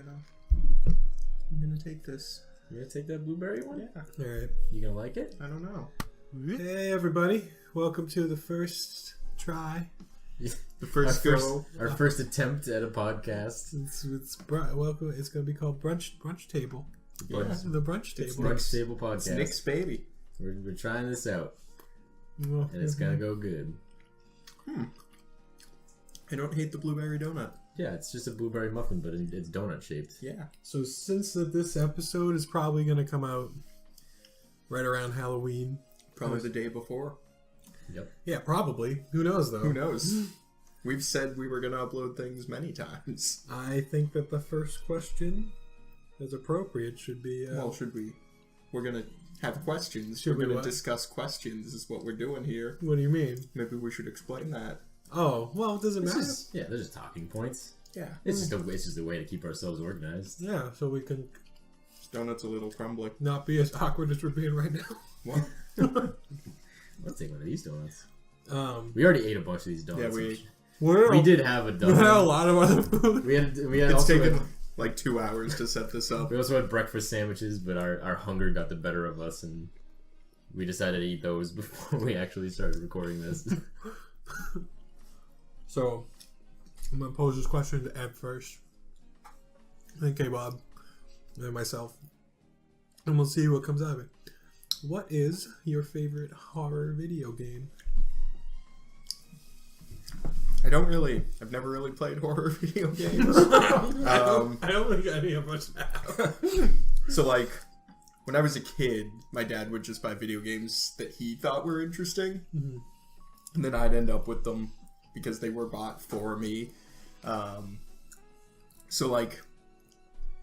gonna take this. You gonna take that blueberry one? Yeah. All right. You gonna like it? I don't know. Hey, everybody. Welcome to the first try. The first go. Our first attempt at a podcast. Welcome. It's going to be called Brunch Table. Yeah. The Brunch Table. It's Brunch Table podcast. It's Nick's baby. We're trying this out, Well, and it's gonna go good. I don't hate the blueberry donut. Yeah, it's just a blueberry muffin, but it's donut shaped. Yeah. So since this episode is probably going to come out right around Halloween. Probably the day before. Yep. Yeah, probably. Who knows, though? Who knows? We've said we were going to upload things many times. I think that the first question, as appropriate, should be... well, should we? We're going to have questions. Should we're we going to what? discuss questions is what we're doing here. What do you mean? Maybe we should explain that. Oh, well, it doesn't matter. Yeah, they're just talking points. Yeah. It's just a way to keep ourselves organized. Yeah, so we can This donut's a little crumbly. not be as awkward as we're being right now. What? Let's take one of these donuts. Um, We already ate a bunch of these donuts. Yeah, we did have a We donut. had a lot of other food. We had it's also taken like 2 hours to set this up. we also had breakfast sandwiches, but our hunger got the better of us, and we decided to eat those before we actually started recording this. So, I'm going to pose this question to Ed first. Then K-Bob. And myself. And we'll see what comes out of it. What is your favorite horror video game? I've never really played horror video games. I don't think any of us have. So, like, when I was a kid, my dad would just buy video games that he thought were interesting. Mm-hmm. And then I'd end up with them because they were bought for me. So, like,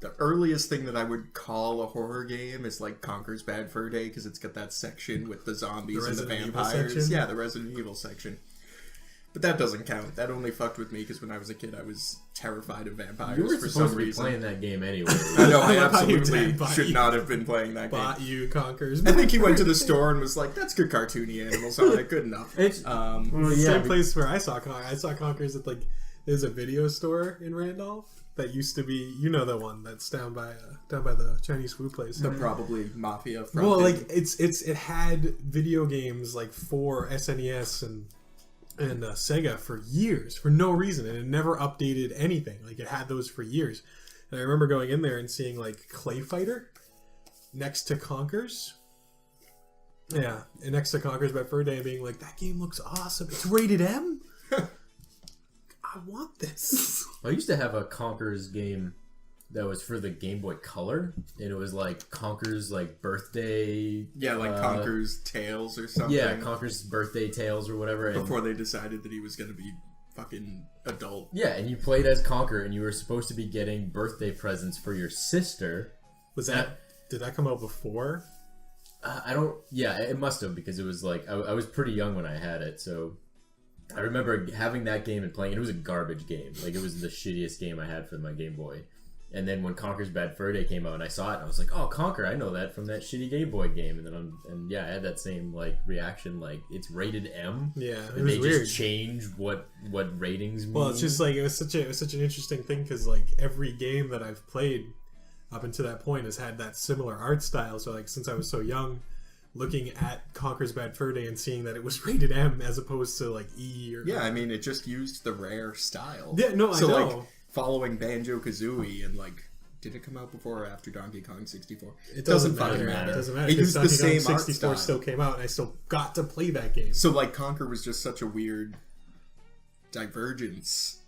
the earliest thing that I would call a horror game is, like, Conker's Bad Fur Day, because it's got that section with the zombies and the Resident Evil vampires. section? Yeah, the Resident Evil section. But that doesn't count. That only fucked with me because when I was a kid, I was terrified of vampires You were for supposed some to be reason. playing that game anyway. I know, I I love how your absolutely dad bought should you- not have been playing that game. Bought you Conker's. I think he went to the store and was like, "That's good cartoony animals on it. Good enough." It's Well, yeah, same place where I saw Conker's at, like, there's a video store in Randolph that used to be, you know, the one that's down by the Chinese food place. The probably mafia. Well, fronted. like it had video games like for SNES and Sega for years for no reason, and it never updated anything. Like it had those for years, and I remember going in there and seeing like Clay Fighter next to Conker's. Yeah, and next to Conker's Bad Fur Day, and being like, that game looks awesome. It's rated M. I want this. I used to have a Conker's game that was for the Game Boy Color, and it was like Conker's like birthday. yeah, like Conker's Tales or something. Yeah, Conker's birthday tales or whatever. And, before they decided that he was going to be fucking adult. yeah, and you played as Conker, and you were supposed to be getting birthday presents for your sister. Was that? Did that come out before? I don't. Yeah, it must have, because it was like I was pretty young when I had it, so I remember having that game and playing it. It was a garbage game. Like it was the shittiest game I had for my Game Boy. And then when Conker's Bad Fur Day came out and I saw it, I was like, "Oh, Conker! I know that from that shitty Game Boy game." And then I had that same like reaction, like it's rated M. Yeah, it And was they weird. just change what ratings mean. Well, it's just like it was such an interesting thing because like every game that I've played up until that point has had that similar art style. So like since I was so young, looking at Conker's Bad Fur Day and seeing that it was rated M as opposed to like E or Yeah, I mean, it just used the rare style. Yeah, no, so, I know. like, following Banjo-Kazooie and, like, did it come out before or after Donkey Kong 64? It doesn't fucking matter. It doesn't matter. It because used the Donkey Kong same art 64 style. still came out, and I still got to play that game. So, like, Conker was just such a weird divergence.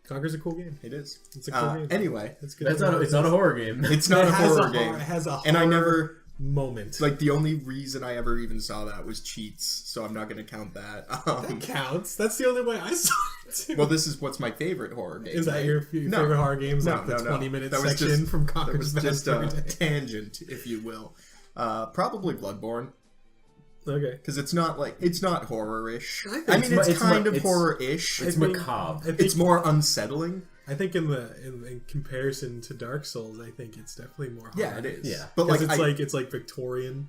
Conker's a cool game. It is. It's a cool game. Anyway, It's good. it's not a horror game. it's not It a has horror game. It has a horror And I never... moment. Like, the only reason I ever even saw that was cheats, so I'm not going to count that. That counts. That's the only way I saw it too. Well, this is what's my favorite horror game. Is that right? your No. favorite horror games? No, Like the no. 20-minute That was section just- from That Conker's was Bad just Fur a Day. tangent, if you will. Probably Bloodborne, Okay. because it's not horror-ish. I think I mean, it's it's kind mu- of it's- horror-ish. It's I think- macabre. I think, It's more unsettling. I think in comparison to Dark Souls, I think it's definitely more horror. Yeah, it is. Yeah. But like, it's like Victorian,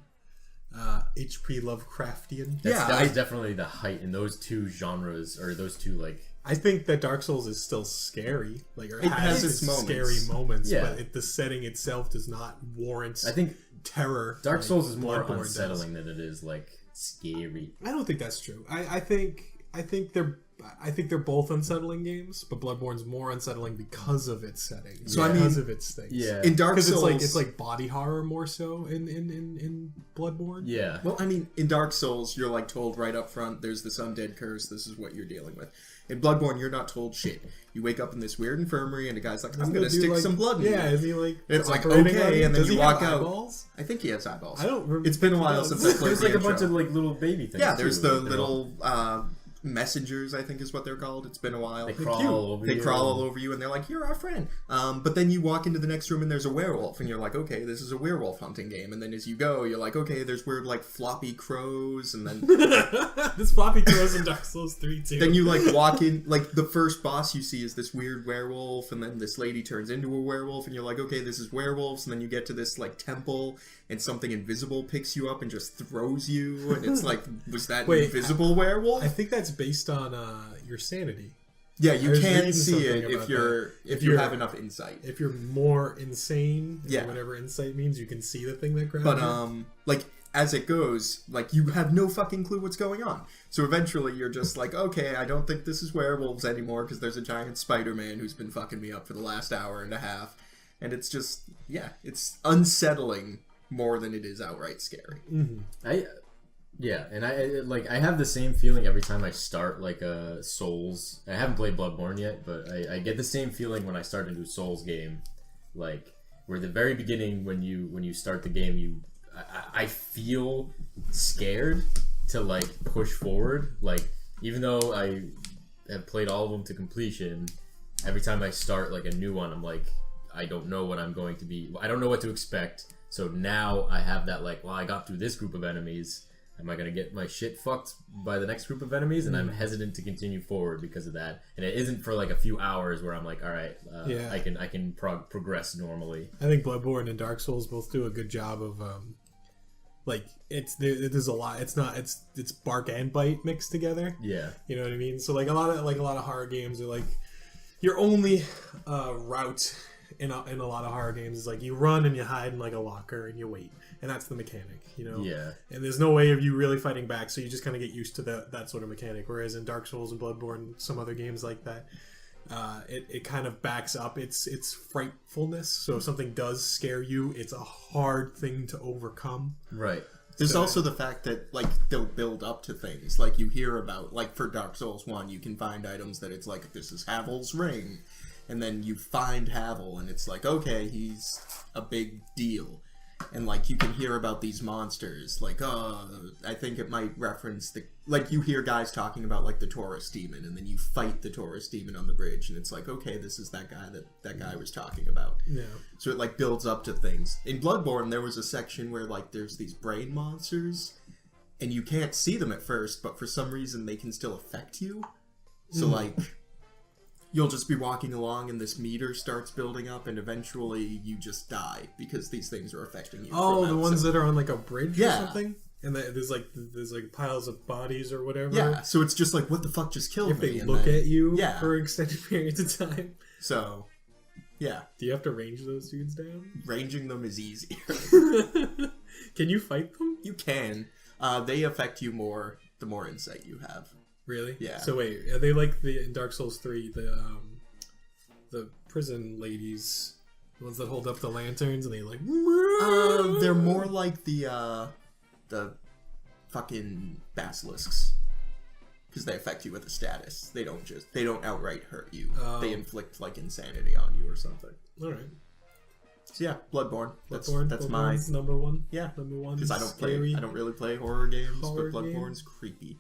HP Lovecraftian. Yeah, That was definitely the height in those two genres, or those two like I think that Dark Souls is still scary, like or It has its scary moments. moments, Yeah. but the setting itself does not warrant I think terror. Dark like Souls is more Bloodborne unsettling than it is like scary. I don't think that's true. I think they're both unsettling games, but Bloodborne's more unsettling because of its setting. So, I because mean, of its things. Yeah. In Dark Because Souls, it's like body horror more so in Bloodborne. Yeah. well, I mean, in Dark Souls, you're like told right up front, there's this undead curse, this is what you're dealing with. In Bloodborne, you're not told shit. You wake up in this weird infirmary, and a guy's like, I'm Doesn't gonna the dude, stick like, some blood in you. Yeah, is he like It's like, operating okay, on you? and then Does you he walk have out. eyeballs? I think he has eyeballs. I don't remember. It's been a while since I played There's like the a bunch intro. of like little baby things. Yeah, there's too. the They all- little messengers, I think is what they're called. It's been a while. They crawl cute. all over They you. crawl all over you, and they're like, "You're our friend." But then you walk into the next room, and there's a werewolf, and you're like, "Okay, this is a werewolf hunting game." And then as you go, you're like, "Okay, there's weird like floppy crows," and then This floppy crows in Dark Souls 3 too. then you like walk in. Like the first boss you see is this weird werewolf, and then this lady turns into a werewolf, and you're like, "Okay, this is werewolves." And then you get to this like temple, and something invisible picks you up and just throws you, and it's like, was that an Wait, invisible werewolf? I think that's based on your sanity. Yeah, I you was can reading see something it about if you're that. if If you you're- have enough insight. If you're more insane, Yeah. whatever insight means, you can see the thing that grabs But you. like as it goes, like you have no fucking clue what's going on. So eventually you're just like, okay, I don't think this is werewolves anymore because there's a giant Spider-Man who's been fucking me up for the last hour and a half, and it's just it's unsettling more than it is outright scary. I have the same feeling every time I start like a Souls. I haven't played Bloodborne yet, but I get the same feeling when I start a new Souls game, like where the very beginning when you start the game, I feel scared to like push forward. Like even though I have played all of them to completion, every time I start like a new one, I'm like, I don't know what I'm going to be. I don't know what to expect. So now I have that like, well, I got through this group of enemies. Am I going to get my shit fucked by the next group of enemies? And I'm hesitant to continue forward because of that. And it isn't for like a few hours where I'm like, all right, Yeah. I can progress normally. I think Bloodborne and Dark Souls both do a good job of like there's a lot. It's bark and bite mixed together. Yeah. You know what I mean? So like a lot of horror games are like your only route in a lot of horror games is like you run and you hide in like a locker and you wait, and that's the mechanic, you know. Yeah. And there's no way of you really fighting back, so you just kind of get used to that sort of mechanic. Whereas in Dark Souls and Bloodborne, some other games like that, it kind of backs up its frightfulness. So if something does scare you, it's a hard thing to overcome. Right. There's So- also the fact that like they'll build up to things. Like you hear about, like for Dark Souls 1, you can find items that it's like, this is Havel's ring. And then you find Havel and it's like, okay, he's a big deal. And like you can hear about these monsters, like, I think it might reference the, like you hear guys talking about like the Taurus demon, and then you fight the Taurus demon on the bridge, and it's like, okay, this is that guy that guy was talking about. Yeah. So it like builds up to things. In Bloodborne, there was a section where like there's these brain monsters, and you can't see them at first, but for some reason they can still affect you. So like, you'll just be walking along and this meter starts building up, and eventually you just die because these things are affecting you. Oh, from the ones outside. that are on like a bridge or Yeah. something, and there's like piles of bodies or whatever. Yeah, so it's just like, what the fuck just killed If me? they And look then- at you Yeah. for extended periods of time, So, yeah, do you have to range those dudes down? ranging them is easier. Can you fight them? You can. They affect you more the more insight you have. Really? Yeah. So wait, are they like in Dark Souls 3, the prison ladies, the ones that hold up the lanterns and they like? They're more like the fucking basilisks, because they affect you with a status. They don't outright hurt you. Oh. They inflict like insanity on you or something. All right. So yeah, Bloodborne. That's Bloodborne's my number one. yeah. Number one. Because I scary. don't really play horror games, Horror but game? Bloodborne's creepy,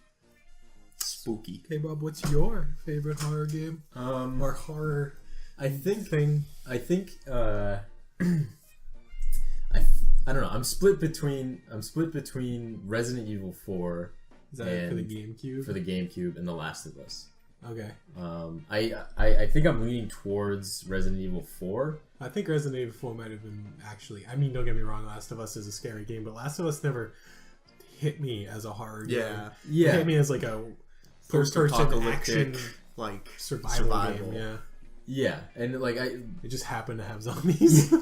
spooky. Okay, Bob, what's your favorite horror game or horror I think thing? I don't know. I'm split between Resident Evil 4 Is that for the and GameCube? for the GameCube and The Last of Us. Okay. I think I'm leaning towards Resident Evil 4. I think Resident Evil 4 might have been actually. I mean, don't get me wrong, Last of Us is a scary game, but Last of Us never hit me as a horror game. Yeah. It hit me as like a first-person Post-apocalyptic. action like survival game. Yeah, and like it just happened to have zombies.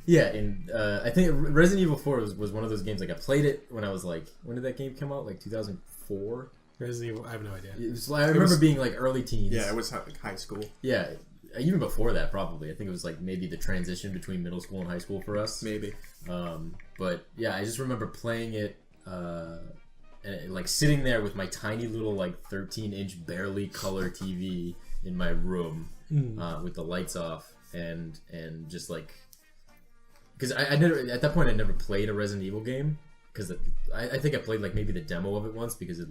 Yeah, and I think Resident Evil 4 was one of those games. Like I played it when I was like, when did that game come out? Like 2004. Resident Evil, I have no idea. I remember being like early teens. Yeah, it was like high school. Yeah, even before that, probably. I think it was like maybe the transition between middle school and high school for us. Maybe. But yeah, I just remember playing it, like sitting there with my tiny little like 13-inch barely color TV in my room with the lights off, and just like, because I never at that point I never played a Resident Evil game, because I think I played like maybe the demo of it once, because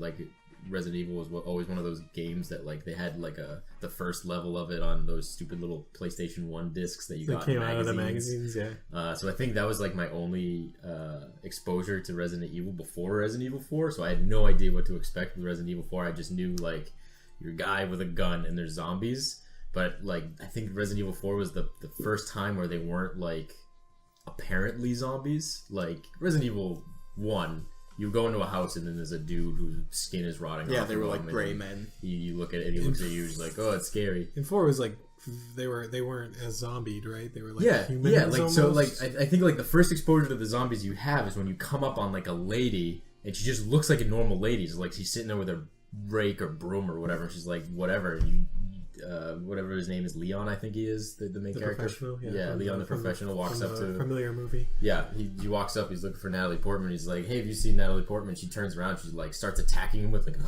Resident Evil was always one of those games that like they had like the first level of it on those stupid little PlayStation 1 discs that you got came in out of the magazines. So I think that was like my only exposure to Resident Evil before Resident Evil 4. So I had no idea what to expect with Resident Evil 4. I just knew like you're a guy with a gun and there's zombies. But like I think Resident Evil 4 was the first time where they weren't like apparently zombies. Like Resident Evil 1, you go into a house and then there's a dude whose skin is rotting off. Yeah, they were like gray men. You look at it and he looks at you, he's like, oh, it's scary. And 4 was like they weren't as zombied, right? They were like humans. Yeah, like almost. So like I think like the first exposure to the zombies you have is when you come up on like a lady and she just looks like a normal lady. It's like she's sitting there with her rake or broom or whatever. She's like whatever. And you whatever his name is, Leon, I think he is the main character. Professional, Leon the professional walks up to familiar movie. Yeah, he walks up. He's looking for Natalie Portman. He's like, "Hey, have you seen Natalie Portman?" She turns around. She like starts attacking him with like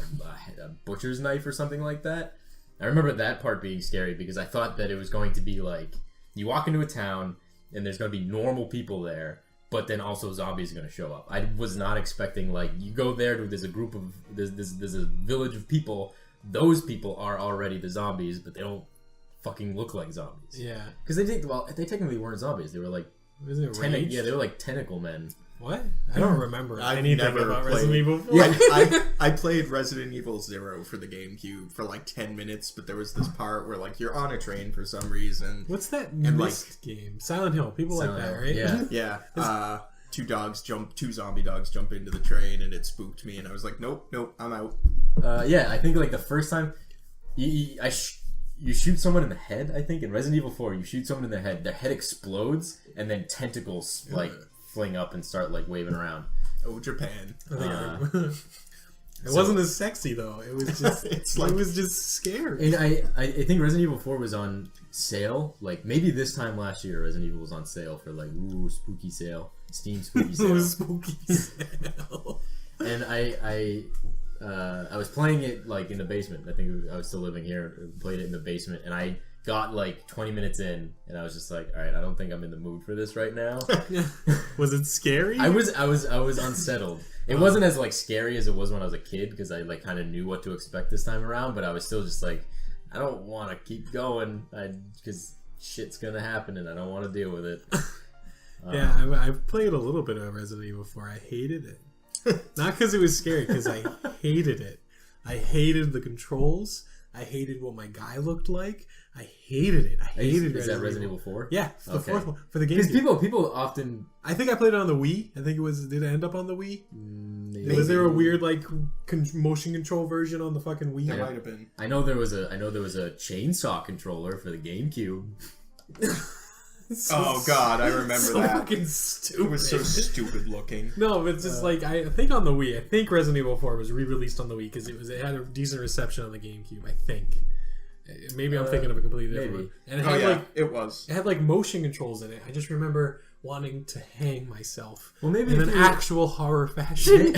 a butcher's knife or something like that. I remember that part being scary because I thought that it was going to be like you walk into a town and there's going to be normal people there, but then also zombies are going to show up. I was not expecting like you go there. There's a group of there's a village of people. Those people are already the zombies, but they don't fucking look like zombies. Yeah, because they technically weren't zombies. They were like they were like tentacle men. What? I don't remember anything about Resident Evil 4. Yeah, I played Resident Evil 0 for the GameCube for like 10 minutes, but there was this part where like you're on a train for some reason. What's that Mist game? Silent Hill. People like that, right? Yeah. Yeah. Two zombie dogs jump into the train, and it spooked me, and I was like, nope, I'm out. Yeah, I think like the first time you shoot someone in the head. I think in Resident Evil 4, you shoot someone in the head, their head explodes, and then tentacles like fling up and start like waving around. Oh, Japan. It wasn't as sexy though. It was just it was just scary. And I think Resident Evil 4 was on sale. Like maybe this time last year, Resident Evil was on sale for like spooky sale, Steam spooky sale. It was spooky sale. And I was playing it like in the basement. I think I was still living here. Played it in the basement, and I got like 20 minutes in, and I was just like, all right, I don't think I'm in the mood for this right now. Was it scary? I was unsettled. It wasn't as like scary as it was when I was a kid because I like kind of knew what to expect this time around, but I was still just like, I don't want to keep going because shit's gonna happen and I don't want to deal with it. Yeah, I've played a little bit of Resident Evil 4. I hated it. Not because it was scary, because I hated it. I hated the controls. I hated what my guy looked like. I hated it. I hated Is that Resident Evil 4? Yeah, the fourth one for the game. Because people often. I think I played it on the Wii. I think it was. Did it end up on the Wii? Maybe. Was there a weird like motion control version on the fucking Wii? It might have been. I know there was a chainsaw controller for the GameCube. Oh god, I remember so that. Fucking stupid. It was so stupid looking. No, but it's just like I think on the Wii. I think Resident Evil 4 was re-released on the Wii because it had a decent reception on the GameCube. I think. Maybe I'm thinking of a completely different one. And it had it was. It had like motion controls in it. I just remember wanting to hang myself. Well, maybe in an actual horror fashion.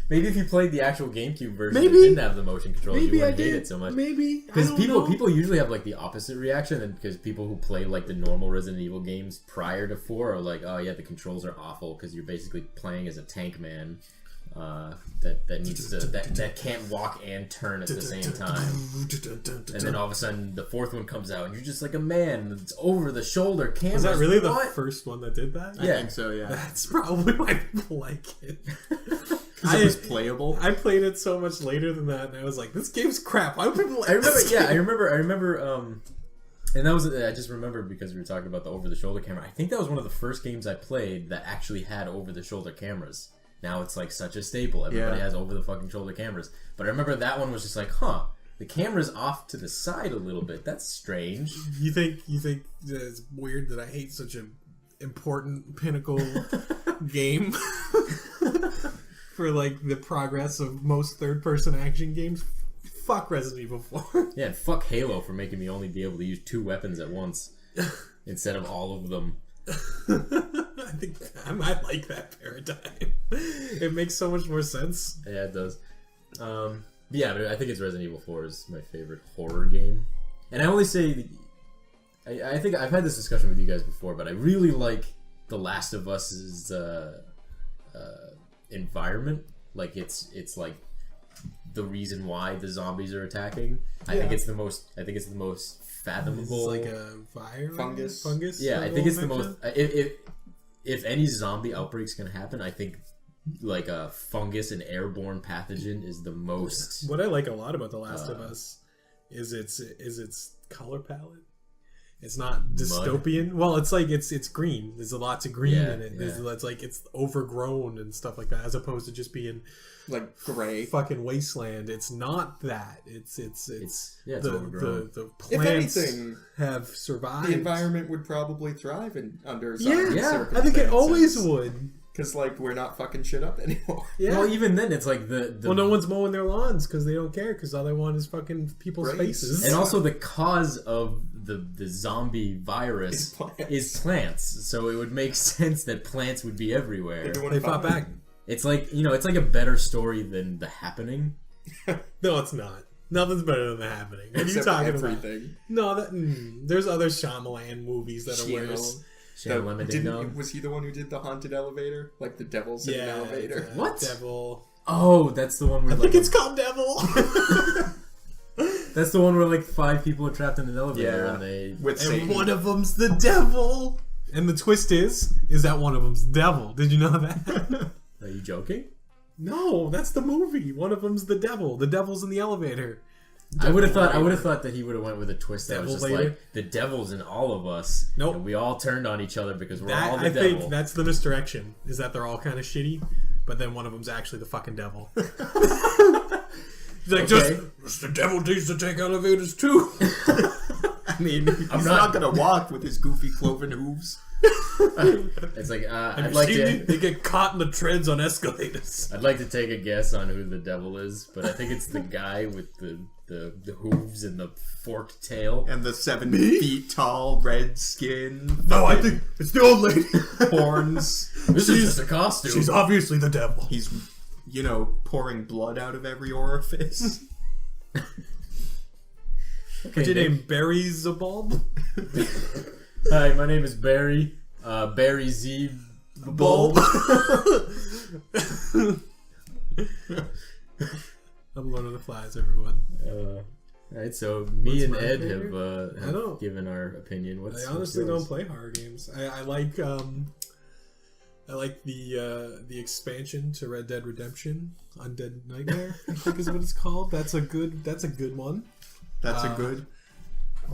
Maybe if you played the actual GameCube version, maybe, it didn't have the motion controls. Maybe you wouldn't hate it so much. Maybe because people usually have like the opposite reaction, and because people who play like the normal Resident Evil games prior to 4 are like, oh yeah, the controls are awful because you're basically playing as a tank man that can't walk and turn at the same time. And then all of a sudden, the fourth one comes out, and you're just like a man. It's over the shoulder camera. Was that really the first one that did that? Yeah. I think so. Yeah, that's probably why people like it. It was playable. I played it so much later than that, and I was like, "This game's crap." Why would people like this? Yeah, I remember. And that was I just remember because we were talking about the over-the-shoulder camera. I think that was one of the first games I played that actually had over-the-shoulder cameras. Now it's like such a staple. Everybody has over-the-fucking-shoulder cameras. But I remember that one was just like, huh. the camera's off to the side a little bit. That's strange. You think that it's weird that I hate such an important pinnacle game for like the progress of most third-person action games? Fuck Resident Evil 4. Yeah, and fuck Halo for making me only be able to use 2 weapons at once instead of all of them. I think I might like that paradigm. It makes so much more sense. Yeah, it does. Yeah, but I think it's Resident Evil 4 is my favorite horror game. And I only say... I think I've had this discussion with you guys before, but I really like The Last of Us's environment. Like, it's like the reason why the zombies are attacking. I think it's the most fathomable. It's like a virus? Fungus? Yeah, I think it's the most... If any zombie outbreak's gonna happen, I think like a fungus and airborne pathogen is the most... What I like a lot about The Last of Us is its color palette. It's not dystopian. Well, it's like it's green. There's lots of green in it. It's like it's overgrown and stuff like that, as opposed to just being like gray fucking wasteland. It's not that. It's overgrown. The plants if anything, have survived. The environment would probably thrive under zombie circumstances. I think it always would. Because, like, we're not fucking shit up anymore. Yeah. Well, even then, it's like the Well, no one's mowing their lawns because they don't care because all they want is fucking people's faces. And also the cause of the zombie virus is plants. So it would make sense that plants would be everywhere. They fought back. It's like, it's like a better story than The Happening. No, it's not. Nothing's better than The Happening. What are you talking everything. about? No, there's other Shyamalan movies that are worse. Was he the one who did the haunted elevator? Like the devils in an elevator? What? Devil. Oh, that's the one where I think it's called Devil. That's the one where like 5 people are trapped in an elevator and one of them's the devil. And the twist is that one of them's the devil. Did you know that? Are you joking? No, that's the movie. One of them's the devil. The devil's in the elevator. I would have thought that he would have went with a twist that was just like the devil's in all of us. Nope. And we all turned on each other because we're all the devil. I think that's the misdirection. Is that they're all kind of shitty, but then one of them's actually the fucking devil. He's like, the devil needs to take elevators too. I mean, he's not gonna walk with his goofy cloven hooves. It's like I'd like to. They get caught in the treads on escalators. I'd like to take a guess on who the devil is, but I think it's the guy with the hooves and the forked tail and the 7 feet tall red skin. No, I think it's the old lady. Horns. This is just a costume. She's obviously the devil. He's, pouring blood out of every orifice. What's your name? Barry Zabulb? Hi, my name is Barry. Barry Z. Bulb. I'm Lord of the Flies, everyone. Alright, so me and Ed have given our opinion. I honestly don't play horror games. I like the expansion to Red Dead Redemption, Undead Nightmare, I think is what it's called. That's a good one. That's a good.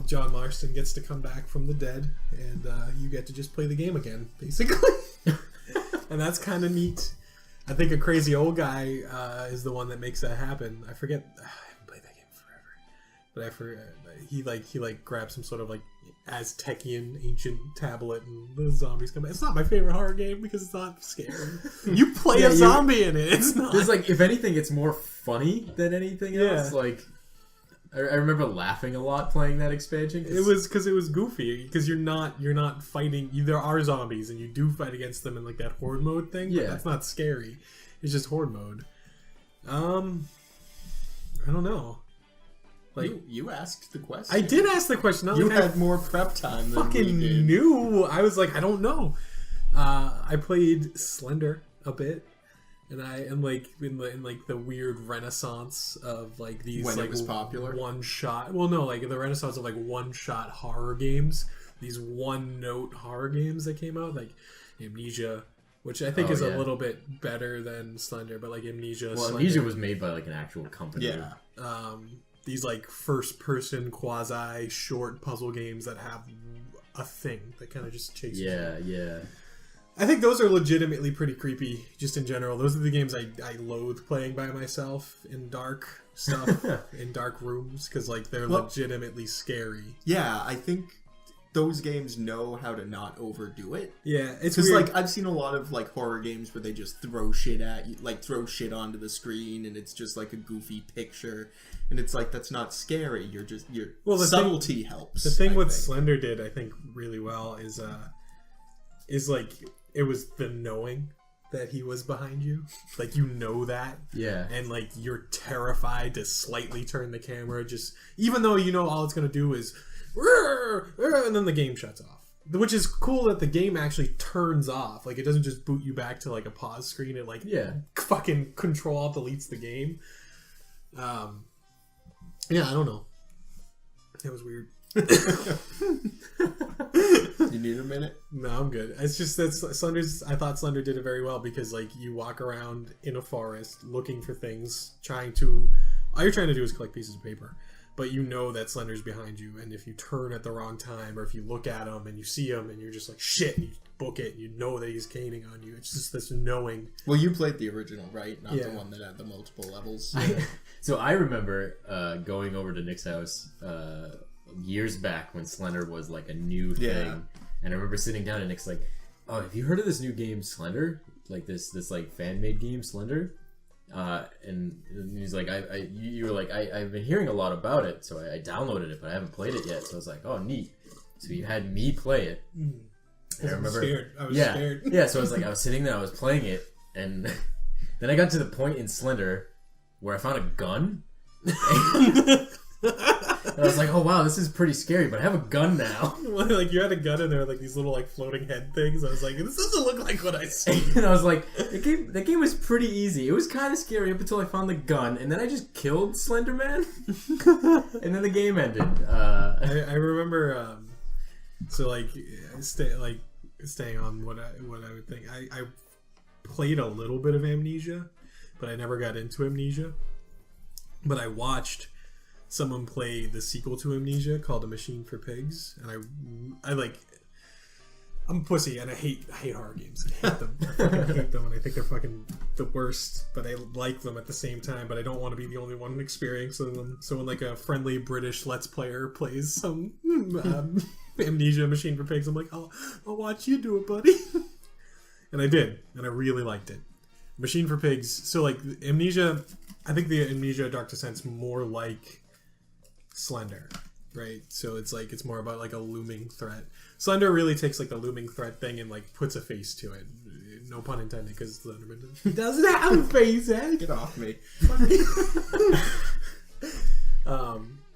John Marston gets to come back from the dead, and you get to just play the game again, basically. And that's kind of neat. I think a crazy old guy is the one that makes that happen. I forget. I haven't played that game forever, but I forget. He grabs some sort of like Aztecian ancient tablet, and the zombies come back. It's not my favorite horror game because it's not scary. You play a zombie in it. It's not. It's like, if anything, it's more funny than anything else. Like, I remember laughing a lot playing that expansion. It was because it was goofy. Because you're not fighting. There are zombies, and you do fight against them in like that horde mode thing. But that's not scary. It's just horde mode. I don't know. Like you asked the question. I did ask the question. You had more prep time than we did. Knew. I was like, I don't know. I played Slender a bit. And I am like in the weird renaissance of like these when like it was popular one shot. Well, no, like the renaissance of like one shot horror games. These one note horror games that came out, like Amnesia, which I think is a little bit better than Slender, but like Amnesia. Well, Amnesia was made by like an actual company. Yeah. These like first person quasi short puzzle games that have a thing that kind of just chases. Yeah, you. yeah. I think those are legitimately pretty creepy, just in general. Those are the games I loathe playing by myself in dark stuff, in dark rooms, because like they're legitimately scary. Yeah, I think those games know how to not overdo it. Yeah, it's because weird. like I've seen a lot of like horror games where they just throw shit at you, like throw shit onto the screen, and it's just like a goofy picture, and it's like that's not scary. You're just subtlety helps. The thing what Slender did, I think, really well is like it was the knowing that he was behind you, like you know that, yeah, and like you're terrified to slightly turn the camera, just even though you know all it's gonna do is. And then the game shuts off, which is cool that the game actually turns off. Like it doesn't just boot you back to like a pause screen. It like fucking control deletes the game. Yeah, I don't know. That was weird. You need a minute? No, I'm good. It's just that Slender's. I thought Slender did it very well because like you walk around in a forest looking for things, all you're trying to do is collect pieces of paper. But you know that Slender's behind you, and if you turn at the wrong time, or if you look at him and you see him, and you're just like, shit, and you book it, and you know that he's caning on you. It's just this knowing. Well, you played the original, right? Not the one that had the multiple levels. So I remember going over to Nick's house years back when Slender was like a new thing. And I remember sitting down and Nick's like, oh, have you heard of this new game, Slender? Like this like fan-made game, Slender? And he's like, you were like, I've been hearing a lot about it, so I downloaded it, but I haven't played it yet. So I was like, oh, neat. So you had me play it. And I remember, I was scared. Yeah, so I was sitting there, I was playing it, and then I got to the point in Slender where I found a gun. And I was like, oh wow, this is pretty scary, but I have a gun now. Like you had a gun and there were like these little like floating head things. I was like, this doesn't look like what I see. And I was like, the game was pretty easy. It was kind of scary up until I found the gun, and then I just killed Slender Man, and then the game ended. I remember, so like staying on what I would think. I played a little bit of Amnesia, but I never got into Amnesia. But I watched someone play the sequel to Amnesia called A Machine for Pigs, and I'm a pussy and I hate horror games. I hate them. I fucking hate them, and I think they're fucking the worst. But I like them at the same time. But I don't want to be the only one experiencing them. So when like a friendly British Let's Player plays some Amnesia Machine for Pigs, I'm like, I'll watch you do it, buddy. And I did, and I really liked it. Machine for Pigs. So like Amnesia, I think the Amnesia Dark Descent's more like Slender, right? So it's more about like a looming threat. Slender really takes like the looming threat thing and like puts a face to it. No pun intended, because Slenderman doesn't have a face. Get off me.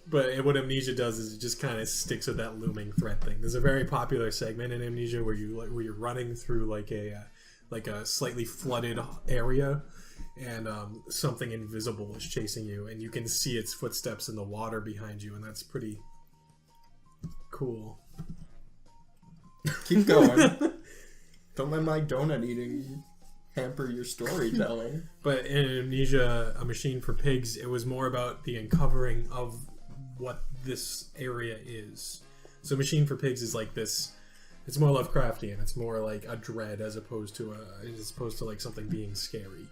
But what Amnesia does is it just kind of sticks with that looming threat thing. There's a very popular segment in Amnesia where you're running through like a slightly flooded area, and something invisible is chasing you, and you can see its footsteps in the water behind you, and that's pretty cool. Keep going. Don't let my donut eating hamper your storytelling. But in Amnesia, A Machine for Pigs, it was more about the uncovering of what this area is. So Machine for Pigs is like this. It's more Lovecraftian. It's more like a dread as opposed to like something being scary.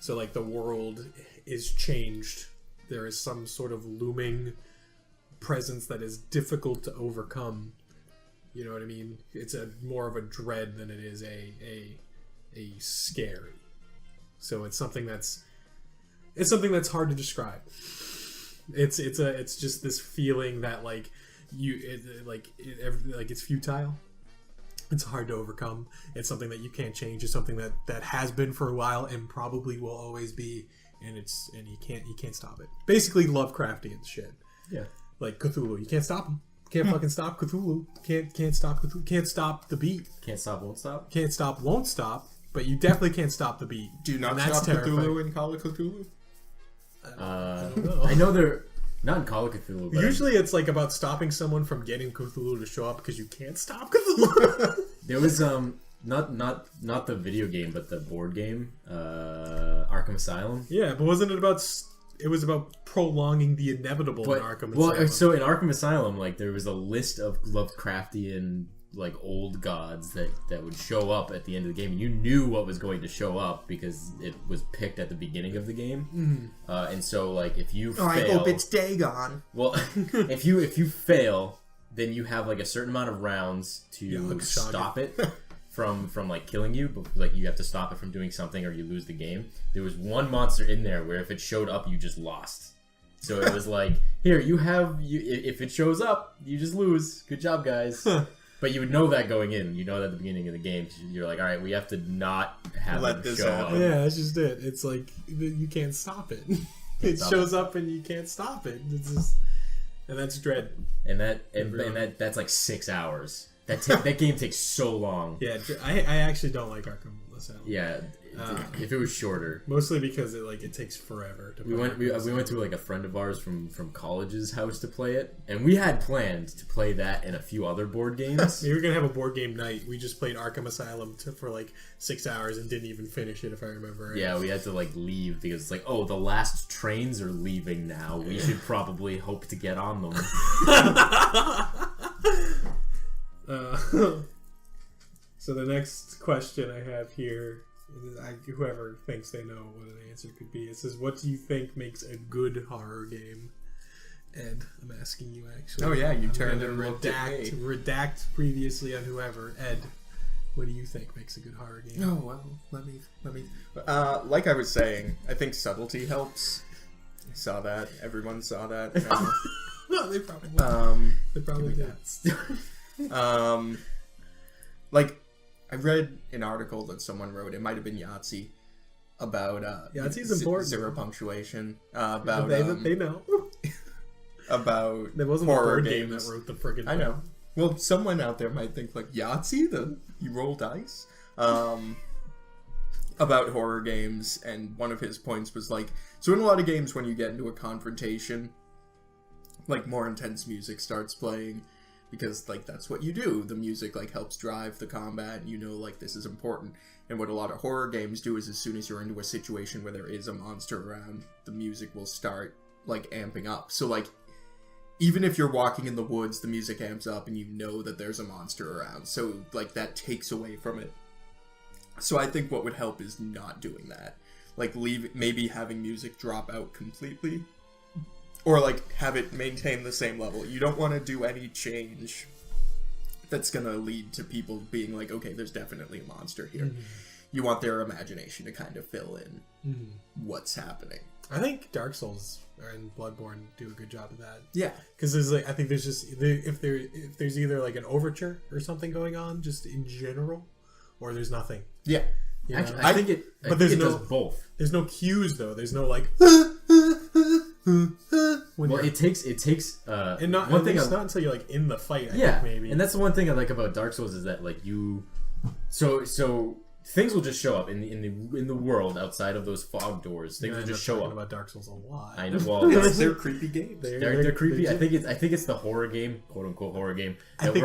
So like the world is changed. There is some sort of looming presence that is difficult to overcome. You know what I mean? It's more of a dread than it is a scary. So it's something that's hard to describe. It's just this feeling that like it's futile. It's hard to overcome. It's something that you can't change. It's something that has been for a while and probably will always be. And you can't stop it. Basically Lovecraftian shit. Yeah. Like Cthulhu, you can't stop him. Can't fucking stop Cthulhu. Can't stop Cthulhu. Can't stop the beat. Can't stop, won't stop. Can't stop, won't stop. But you definitely can't stop the beat. Do you not stop Cthulhu in Call of Cthulhu? I don't know. I know they're not in Call of Cthulhu. But usually it's like about stopping someone from getting Cthulhu to show up because you can't stop Cthulhu. There was not the video game, but the board game, Arkham Asylum. Yeah, but wasn't it about? It was about prolonging the inevitable in Arkham Asylum. Well, so in Arkham Asylum, like there was a list of Lovecraftian like old gods that would show up at the end of the game, and you knew what was going to show up because it was picked at the beginning of the game. And so like if you fail, I hope it's Dagon. well, if you fail, then you have like a certain amount of rounds to stop it from like killing you, but like you have to stop it from doing something or you lose the game. There was one monster in there where if it showed up, you just lost. So it was like, here, if it shows up, you just lose. Good job, guys. But you would know that going in. You know that at the beginning of the game. You're like, all right, we have to not have Let it this show happen. up. Yeah, that's just it. It's like you can't stop it. It shows up and you can't stop it. It's just, and that's dread. And that's like 6 hours. That game takes so long. Yeah, I actually don't like Arkham Asylum. Yeah, if it was shorter. Mostly because it takes forever to play. We went to like a friend of ours from college's house to play it, and we had planned to play that and a few other board games. We were gonna have a board game night. We just played Arkham Asylum for like 6 hours and didn't even finish it, if I remember right. Yeah, we had to like leave because it's like, oh, the last trains are leaving now. We should probably hope to get on them. So the next question I have here, whoever thinks they know what an answer could be, it says, what do you think makes a good horror game? Ed, I'm asking you actually. Oh yeah, you I'm turned gonna and looked at me. redact previously on whoever. Ed, what do you think makes a good horror game? Oh well, let me. Like I was saying, I think subtlety helps. I saw that. Everyone saw that. No, they probably did. Like I read an article that someone wrote. It might have been Yahtzee about Yahtzee's important. Zero punctuation. About they know. About There wasn't a horror board game games. that wrote the friggin' I know. Well, someone out there might think like Yahtzee, you roll dice. About horror games, and one of his points was like, so in a lot of games when you get into a confrontation, like more intense music starts playing, because like that's what you do. The music like helps drive the combat, and you know like this is important. And what a lot of horror games do is as soon as you're into a situation where there is a monster around, the music will start like amping up. So like even if you're walking in the woods, the music amps up and you know that there's a monster around. So like that takes away from it. So I think what would help is not doing that. Like maybe having music drop out completely. Or like have it maintain the same level. You don't want to do any change that's going to lead to people being like, okay, there's definitely a monster here. Mm-hmm. You want their imagination to kind of fill in what's happening. I think Dark Souls and Bloodborne do a good job of that. Yeah, because there's like I think there's just if there's either like an overture or something going on just in general, or there's nothing. Yeah, actually, I think it does both. There's no cues though. There's no like. Well, it takes. And not one thing. It's not until you're like in the fight. I think maybe. And that's the one thing I like about Dark Souls is that like you, so things will just show up in the world outside of those fog doors. Things will just show up. About Dark Souls a lot. I know. Well, they're creepy games. They're creepy. I think it's the horror game, quote unquote horror game. I think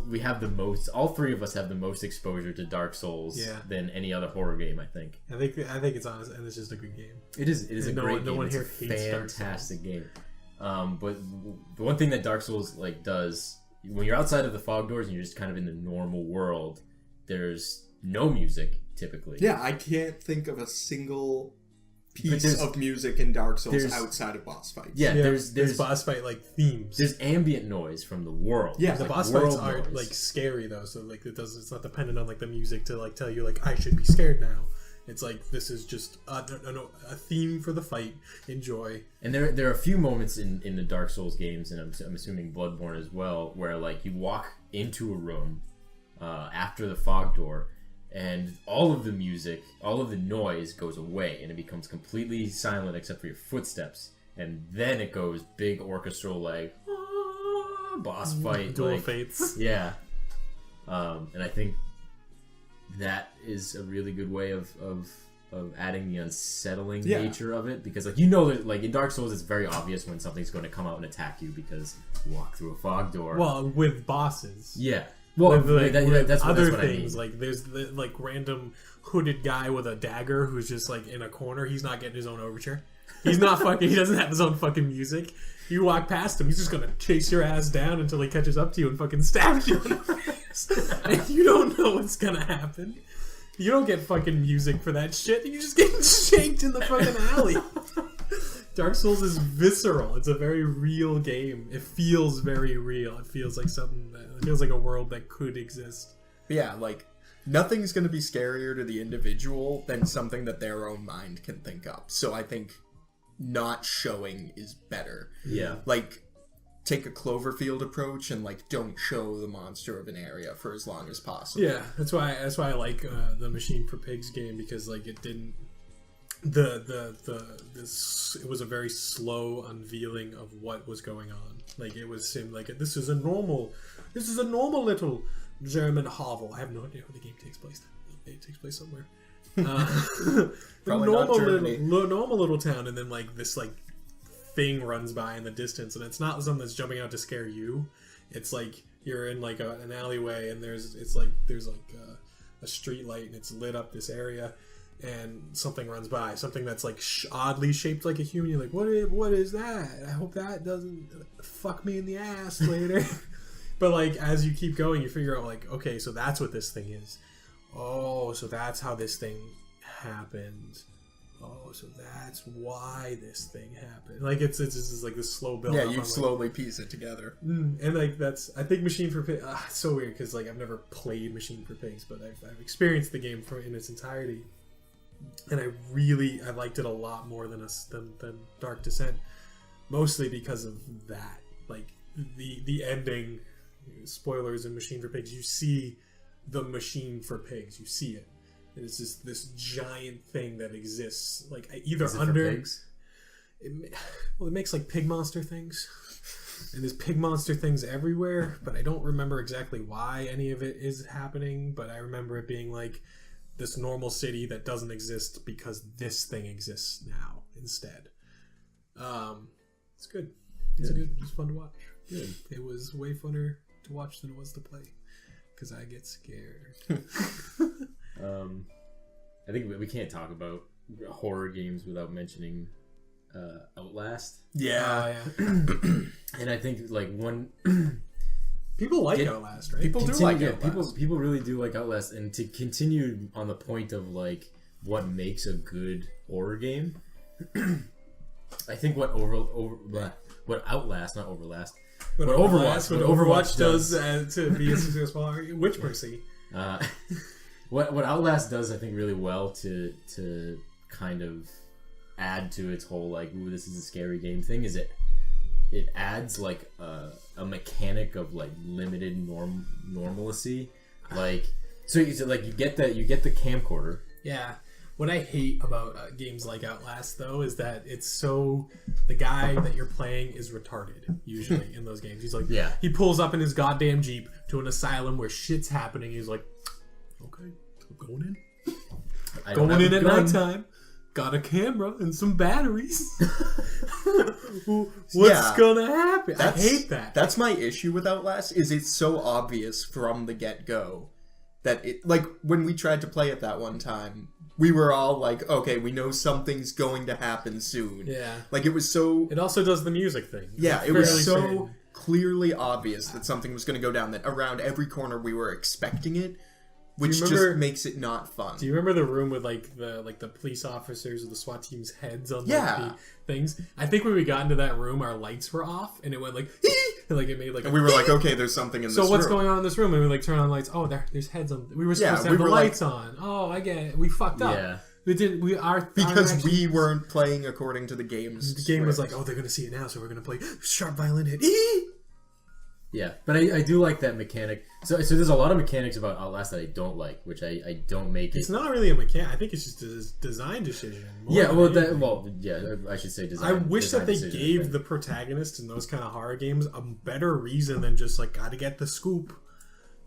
we have the most. All three of us have the most exposure to Dark Souls than any other horror game. I think it's honest, and it's just a good game. It is a great game. It's a fantastic game. But the one thing that Dark Souls like does when you're outside of the fog doors and you're just kind of in the normal world, there's no music typically. Yeah, I can't think of a single piece of music in Dark Souls outside of boss fights. Yeah, there's boss fight like themes. There's ambient noise from the world. Yeah, the boss fights aren't like scary though, so like it's not dependent on like the music to like tell you like I should be scared now. It's like this is just a theme for the fight. Enjoy. And there are a few moments in the Dark Souls games, and I'm assuming Bloodborne as well, where like you walk into a room after the fog door, and all of the music, all of the noise goes away, and it becomes completely silent except for your footsteps, and then it goes big orchestral like boss fight, Duel like, Fates. Yeah, and I think that is a really good way of adding the unsettling nature of it, because like that like in Dark Souls it's very obvious when something's going to come out and attack you because you walk through a fog door. Well, with bosses. Yeah. Well, that's other what things I mean. like there's the like random hooded guy with a dagger who's just like in a corner. He's not getting his own overture. He's not fucking. He doesn't have his own fucking music. You walk past him, he's just gonna chase your ass down until he catches up to you and fucking stabs you. ass. And you don't know what's gonna happen. You don't get fucking music for that shit. You just get shanked in the fucking alley. Dark Souls is visceral. It's a very real game. It feels very real. It feels like it feels like a world that could exist. Yeah, like, nothing's going to be scarier to the individual than something that their own mind can think up. So I think not showing is better. Yeah. Like, take a Cloverfield approach and, like, don't show the monster of an area for as long as possible. Yeah, that's why I like the Machine for Pigs game, because, like, it didn't... it was a very slow unveiling of what was going on. Like, it seemed like this is a normal little German hovel. I have no idea where the game takes place. It takes place somewhere. Probably not Germany. Normal little town, and then like this like thing runs by in the distance, and it's not something that's jumping out to scare you. It's like you're in like an alleyway, and there's a street light, and it's lit up this area. And something runs by, something that's like oddly shaped like a human. You're like, what is that? I hope that doesn't fuck me in the ass later. But like as you keep going, you figure out like, okay, so that's what this thing is. Oh, so that's how this thing happened. Oh, so that's why this thing happened. Like it's just like this slow build. Yeah, you slowly piece it together. And like I think Machine for Pigs. It's so weird because like I've never played Machine for Pigs, but I've experienced the game in its entirety. And I liked it a lot more than Dark Descent, mostly because of that. Like the ending, spoilers in Machine for Pigs. You see the Machine for Pigs. You see it. And it's just this giant thing that exists, like either under. Pigs? It makes like pig monster things, and there's pig monster things everywhere. But I don't remember exactly why any of it is happening. But I remember it being like this normal city that doesn't exist because this thing exists now instead. It's good. It's fun to watch. Good. It was way funner to watch than it was to play because I get scared. I think we can't talk about horror games without mentioning Outlast. Yeah. And I think like one. People like Outlast, right? People do like Outlast. People really do like Outlast, and to continue on the point of like what makes a good horror game, I think what Outlast, not Overlast, what Overwatch does to be a successful Witch Mercy. What Outlast does, I think, really well to kind of add to its whole like, ooh, this is a scary game thing, is it adds like a mechanic of like limited normalcy, like so like you get the camcorder. Yeah. What I hate about games like Outlast though is that it's so the guy that you're playing is retarded usually in those games. He's like, yeah, he pulls up in his goddamn Jeep to an asylum where shit's happening. He's like, okay, I'm going in. Going in at nighttime. Got a camera and some batteries. What's gonna happen? I hate that. That's my issue with Outlast, is it's so obvious from the get-go that it, like, when we tried to play it that one time, we were all like, okay, we know something's going to happen soon. Yeah. Like, it was so... It also does the music thing. Yeah, it was so clearly obvious that something was going to go down, that around every corner we were expecting it, which just makes it not fun. Do you remember the room with like the police officers or the SWAT team's heads on the things? I think when we got into that room, our lights were off, and it went like, and like it made like. And we were like, okay, there's something in this room. So what's going on in this room? And we like turn on lights. Oh, there's heads on. We were supposed to have the lights on. Oh, I get it. We fucked up. Yeah. We didn't. Because we weren't playing according to the game's. The game was like, oh, they're gonna see it now, so we're gonna play sharp violin hit. Yeah, but I do like that mechanic. So there's a lot of mechanics about Outlast that I don't like, which I don't make it. It's not really a mechanic. I think it's just a design decision. I should say design. I wish that they gave the protagonist in those kind of horror games a better reason than just like gotta get the scoop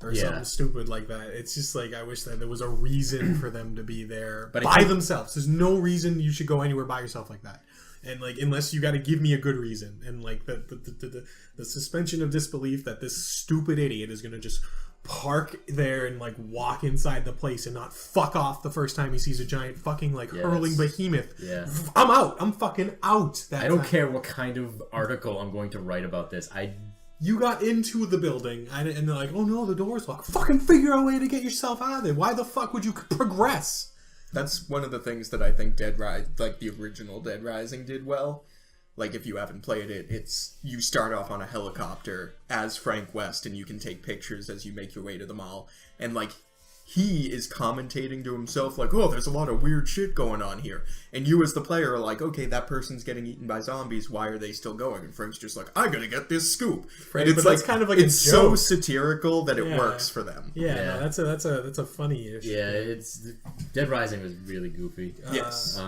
or something stupid like that. It's just like I wish that there was a reason for them to be there by themselves. There's no reason you should go anywhere by yourself like that. And like, unless you got to give me a good reason, and like the suspension of disbelief that this stupid idiot is gonna just park there and like walk inside the place and not fuck off the first time he sees a giant fucking like hurling behemoth. Yeah, I'm out. I'm fucking out. I don't care what kind of article I'm going to write about this. I You got into the building, and they're like, oh no, the door's locked. Fucking figure out a way to get yourself out of there. Why the fuck would you progress? That's one of the things that I think the original Dead Rising did well. Like, if you haven't played it, it's you start off on a helicopter as Frank West, and you can take pictures as you make your way to the mall. And, like, he is commentating to himself, like, oh, there's a lot of weird shit going on here. And you as the player are like, okay, that person's getting eaten by zombies, why are they still going? And Frank's just like, I gotta get this scoop. Right, and it's but that's kind of like it's a so joke. satirical that it Yeah. works for them. Yeah, Yeah. No, that's a funny issue. Yeah, it's Dead Rising was really goofy. Yes.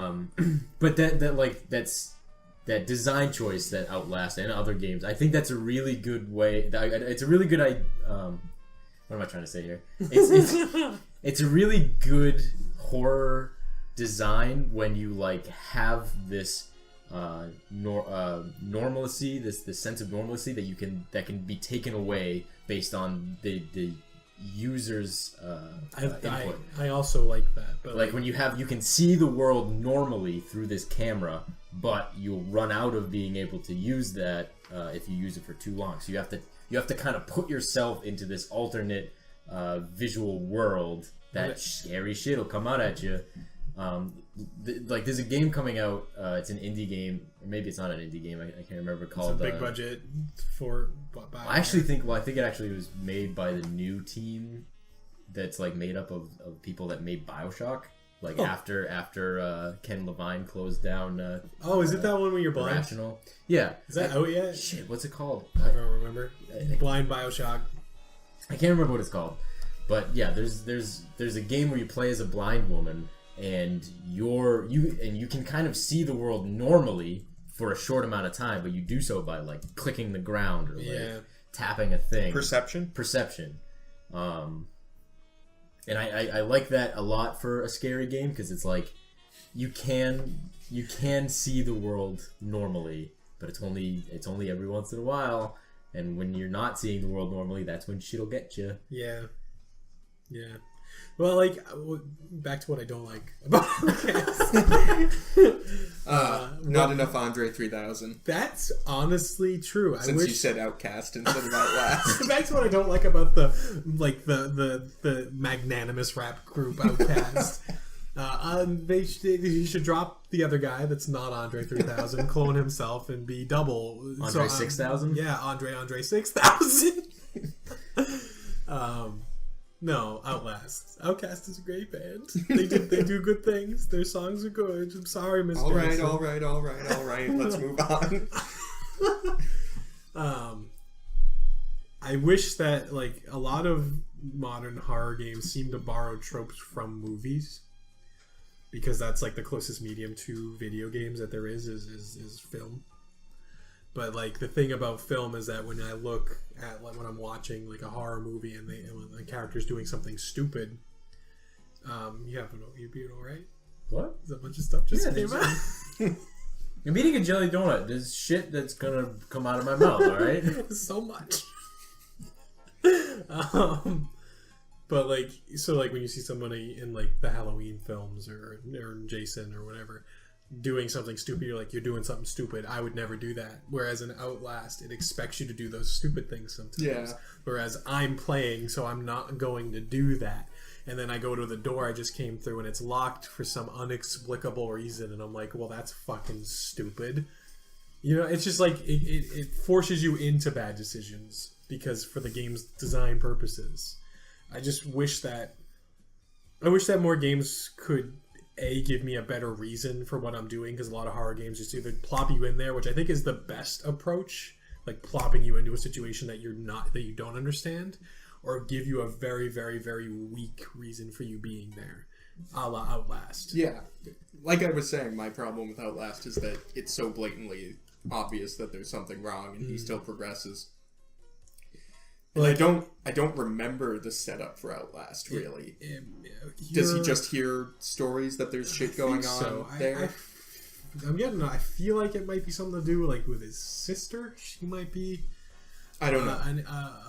But that design choice that Outlast and other games, I think that's a really good way. It's a really good. What am I trying to say here? It's a really good horror design when you like have this normalcy, this sense of normalcy that can be taken away based on the user's input. I also like that, but Like when you can see the world normally through this camera, but you'll run out of being able to use that if you use it for too long. So you have to kind of put yourself into this alternate visual world that scary shit will come out at you. Like there's a game coming out. It's an indie game, or maybe it's not an indie game. I can't remember. Called it's a big budget for. I think it actually was made by the new team that's like made up of people that made BioShock. Like after Ken Levine closed down. Is it that one where you're blind? Irrational. Yeah. Is that out yet? Shit, what's it called? I don't remember. Blind BioShock. I can't remember what it's called. But yeah, there's a game where you play as a blind woman and you can kind of see the world normally for a short amount of time, but you do so by like clicking the ground or like tapping a thing. Perception. And I like that a lot for a scary game because it's like you can see the world normally, but it's only every once in a while. And when you're not seeing the world normally, that's when shit'll get you. Yeah. Well, like back to what I don't like about not enough Andre 3000. That's honestly true. Since you said Outcast instead of Outlast. Back to what I don't like about the magnanimous rap group Outkast. They should drop the other guy that's not Andre 3000, clone himself, and be double. Andre 6000? Yeah, Andre 6000. No, Outlast. Outkast is a great band. They do good things. Their songs are good. I'm sorry, Miss All right. Benson. Let's move on. I wish that like a lot of modern horror games seem to borrow tropes from movies, because that's like the closest medium to video games that there is film. But like the thing about film is that when I look at like when I'm watching like a horror movie and the character's doing something stupid, you'd be all right. What? There's a bunch of stuff just came out. I'm eating a jelly donut. There's shit that's gonna come out of my mouth. All right. So much. But like, so like when you see somebody in like the Halloween films or Jason or whatever doing something stupid, you're like, you're doing something stupid. I would never do that. Whereas in Outlast, it expects you to do those stupid things sometimes. Yeah. Whereas I'm playing, so I'm not going to do that. And then I go to the door I just came through and it's locked for some inexplicable reason, and I'm like, well, that's fucking stupid. You know, it's just like it forces you into bad decisions because for the game's design purposes. I just wish that more games could give me a better reason for what I'm doing, because a lot of horror games just either plop you in there, which I think is the best approach, like plopping you into a situation that you don't understand, or give you a very, very, very weak reason for you being there, a la Outlast. Yeah. Like I was saying, my problem with Outlast is that it's so blatantly obvious that there's something wrong and he still progresses. And I don't remember the setup for Outlast, really. Does he just hear stories that there's shit going on there? I feel like it might be something to do like with his sister. She might be I don't know.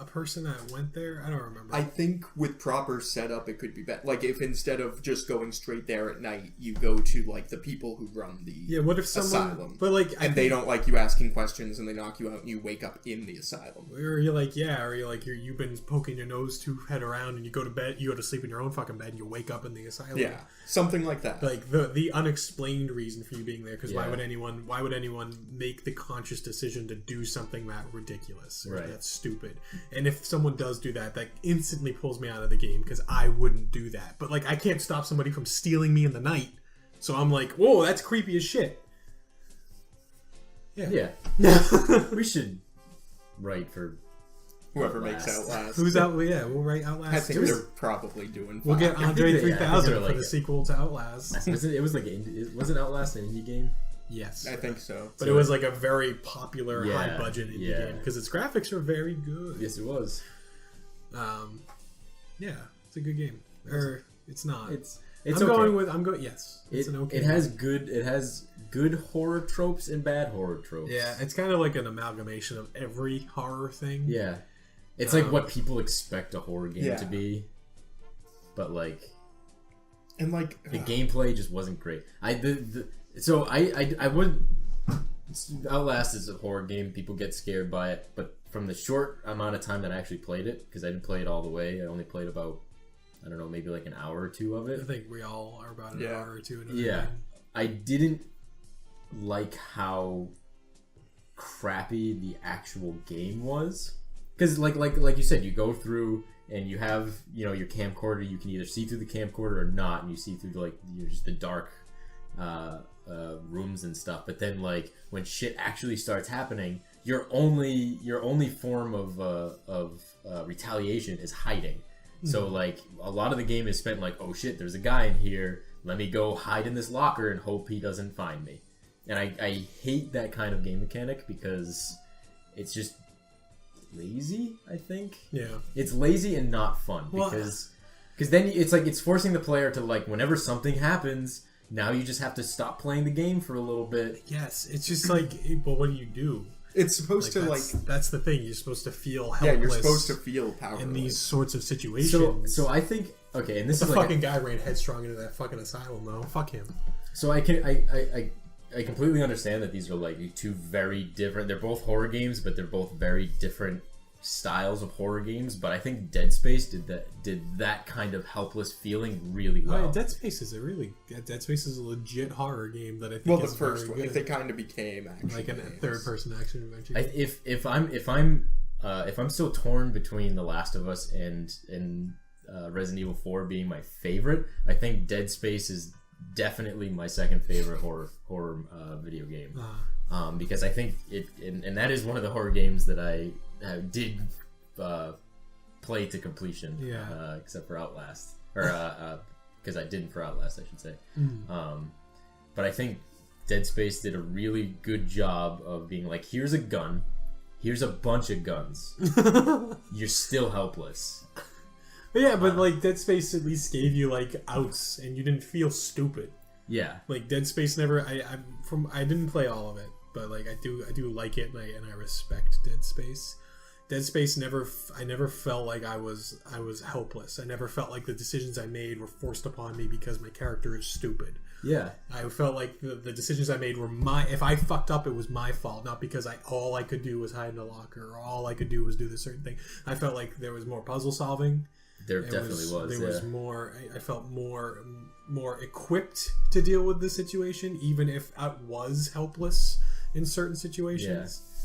A person that went there, I don't remember. I think with proper setup, it could be better. Like, if instead of just going straight there at night, you go to, like, the people who run the what if someone... asylum. But, like... And they don't like you asking questions, and they knock you out, and you wake up in the asylum. Or you're like, you've been poking your nose to head around, and you go to bed, you go to sleep in your own fucking bed, and you wake up in the asylum. Yeah, something like that. Like, the unexplained reason for you being there, because Yeah. why would anyone make the conscious decision to do something that ridiculous, or Right. that's stupid? And if someone does do that, that instantly pulls me out of the game, because I wouldn't do that. But, like, I can't stop somebody from stealing me in the night, so I'm like, whoa, that's creepy as shit. Yeah. We should write for Whoever Outlast. makes Outlast. Who's out? Yeah, we'll write Outlast. I think too. they're probably doing fine. We'll get Andre they- 3000 they're for like the it. sequel to Outlast. Wasn't Outlast an indie game? Yes. I think so. But it was like a very popular, Yeah, high budget indie yeah. game because its graphics are very good. Yes, it was. Yeah, it's a good game. Or it's not. It's I'm okay. going with yes. It's It, an okay. it has good horror tropes and bad horror tropes. Yeah, it's kind of like an amalgamation of every horror thing. Yeah. It's like what people expect a horror game Yeah. to be. But like And like the gameplay just wasn't great. I would Outlast is a horror game, people get scared by it, but from the short amount of time that I actually played it, because I didn't play it all the way, I only played about, I don't know, maybe like an hour or two of I it. think we all are about an Yeah. hour or two. Into Yeah. the game. I didn't like how crappy the actual game was, because like you said, you go through and you have your camcorder. You can either see through the camcorder or not, and you see through just the dark rooms and stuff. But then like when shit actually starts happening, your only form of retaliation is hiding. So like a lot of the game is spent like, oh shit, there's a guy in here. Let me go hide in this locker and hope he doesn't find me. And I hate that kind of game mechanic because it's just lazy, I think. Yeah. It's lazy and not fun Well, because then it's like it's forcing the player to like whenever something happens, now you just have to stop playing the game for a little bit. Yes, it's just like, well, what do you do? it's supposed to that's the thing. You're supposed to feel yeah, helpless. you're supposed to feel powerless in these sorts of situations. So I think okay, and this the is like fucking guy ran headstrong into that fucking asylum, though. Fuck him. so I completely understand that these are like two very different. They're both horror games, but they're both very different styles of horror games. But I think Dead Space did that kind of helpless feeling really well. Dead Space is Dead Space is a legit horror game that I think well the is first very one good. they kind of became action like a games. third-person action adventure. If I'm still torn between The Last of Us and Resident Evil 4 being my favorite, I think Dead Space is definitely my second favorite horror video game. Because I think and that is one of the horror games that I did play to completion. Yeah. Except for Outlast, or because I didn't for Outlast, I should say. But I think Dead Space did a really good job of being like, here's a gun, here's a bunch of guns, you're still helpless. But yeah, but like Dead Space at least gave you like outs, and you didn't feel stupid. Yeah. Like Dead Space never. I didn't play all of it, but like I do like it, and I respect Dead Space. Dead Space I never felt like I was helpless. I never felt like the decisions I made were forced upon me because my character is stupid. Yeah. I felt like the decisions I made were if I fucked up, it was my fault, not because all I could do was hide in a locker, or all I could do was do this certain thing. I felt like there was more puzzle solving. There definitely was. There was more. I felt more equipped to deal with the situation, even if I was helpless in certain situations. Yeah.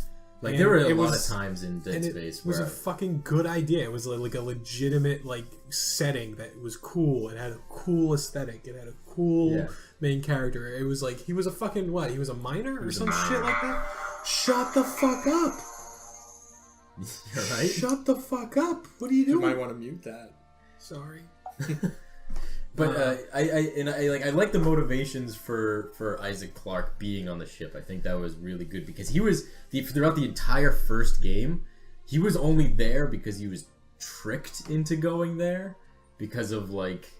Like And there were a it lot was- of times in Dead Space it was where a fucking good idea. It was like a legitimate like setting that was cool. It had a cool aesthetic. It had a cool main character. It was like he was a fucking what? He was a miner or some shit like that. Shut the fuck up! You're right. Shut the fuck up! What are you You doing? might want to mute that. Sorry. But I like the motivations for Isaac Clarke being on the ship. I think that was really good because he was throughout the entire first game, he was only there because he was tricked into going there because of like,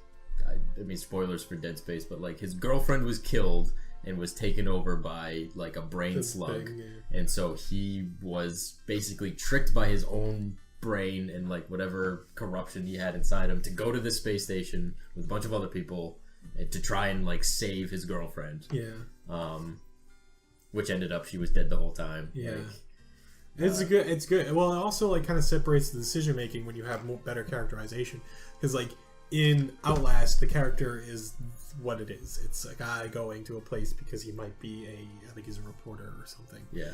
I mean spoilers for Dead Space, but like his girlfriend was killed and was taken over by like a brain The slug. thing, And so he was basically tricked by his own brain and like whatever corruption he had inside him to go to this space station with a bunch of other people to try and like save his girlfriend. Yeah. Which ended up she was dead the whole time. Yeah. Like, It's good. Well, it also like kind of separates the decision making when you have better characterization, because like in Outlast, the character is what it is. It's a guy going to a place because he might be I think he's a reporter or something. yeah.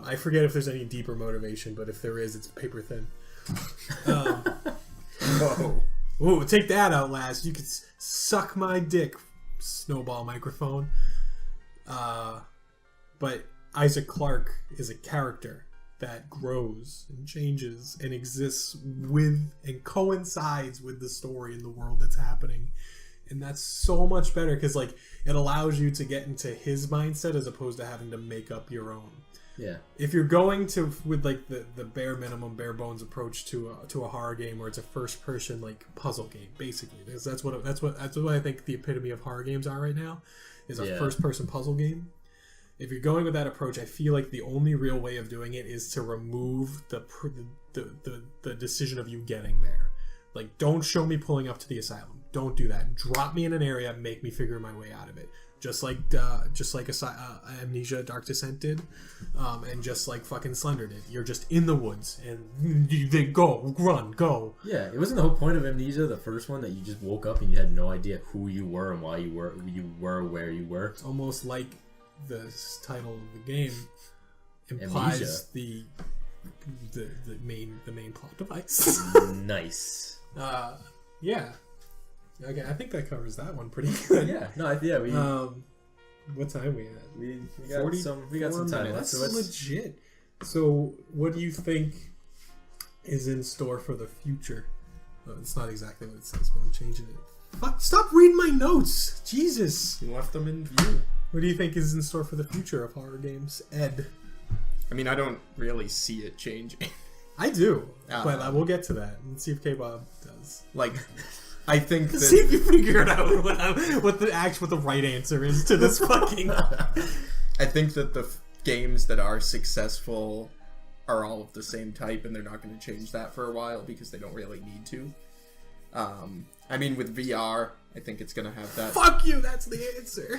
I forget if there's any deeper motivation, but if there is, it's paper thin. Whoa. Ooh, take that, Outlast. You could suck my dick, snowball microphone. But Isaac Clarke is a character that grows and changes and exists with and coincides with the story in the world that's happening. And that's so much better because like it allows you to get into his mindset as opposed to having to make up your own. Yeah. If you're going to with like the bare minimum, bare bones approach to a horror game where it's a first person like puzzle game, basically, that's what I think the epitome of horror games are right now, is a first person puzzle game. If you're going with that approach, I feel like the only real way of doing it is to remove the decision of you getting there. Like, don't show me pulling up to the asylum. Don't do that. Drop me in an area, make me figure my way out of it. Just like Amnesia Dark Descent did, and just like fucking Slender did. You're just in the woods, and they go, run, go. Yeah, it wasn't the whole point of Amnesia, the first one, that you just woke up and you had no idea who you were and why you were where you were. It's almost like the title of the game implies the main plot device. Nice. Yeah. Okay, I think that covers that one pretty good. Yeah. No. Yeah. We. What time we at? We got some time. That's So legit. So, what do you think is in store for the future? Oh, it's not exactly what it says, but I'm changing it. Fuck! Stop reading my notes. Jesus. You left them in view. What do you think is in store for the future of horror games, Ed? I mean, I don't really see it changing. I do, but I will get to that and see if K-Bob does. Like, I think that... See if you figure it out what the right answer is to this fucking... I think that the games that are successful are all of the same type, and they're not going to change that for a while because they don't really need to. I mean, with VR, I think it's going to have that... Fuck you, that's the answer.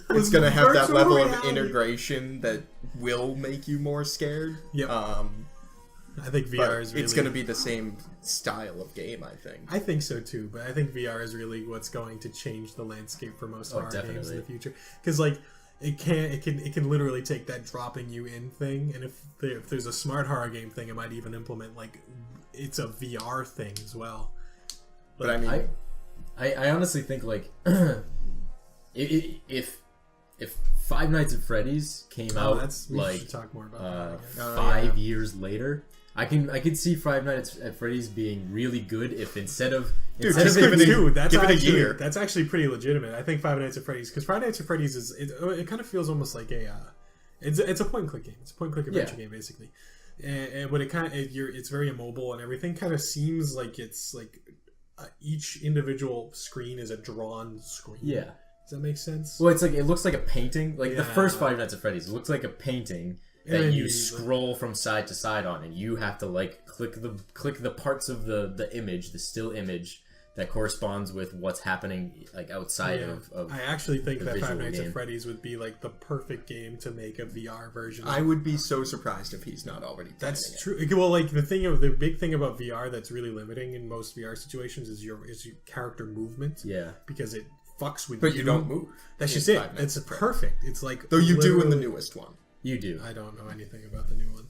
It's going to have that level reality. of integration that will make you more scared. Yep. I think VR is really... It's going to be the same style of game, I think. I think so too, but I think VR is really what's going to change the landscape for most horror games in the future. Because like it can literally take that dropping you in thing, and if there's a smart horror game thing, it might even implement like it's a VR thing as well. But I mean, I honestly think like if Five Nights at Freddy's came out we like should talk more about that, 5 years later, I could see Five Nights at Freddy's being really good if instead of give it a year. That's actually pretty legitimate. I think Five Nights at Freddy's, because Five Nights at Freddy's it kind of feels almost like it's a point and click game. It's a point and click adventure game basically, and but it's very immobile and everything kind of seems like it's like each individual screen is a drawn screen. Yeah. Does that make sense? Well, it's like it looks like a painting. Like the first Five Nights at Freddy's, it looks like a painting that you scroll from side to side on, and you have to like click the parts of the image, the still image that corresponds with what's happening like outside of I actually think that Five Nights game. at Freddy's would be like the perfect game to make a VR version. I would be so surprised if he's not already. That's true. Well, like the big thing about VR that's really limiting in most VR situations is your character movement. Yeah, because it fucks with but you don't move. That's just it. It's perfect. It's like though you do in the newest one. You do. I don't know anything about the new one,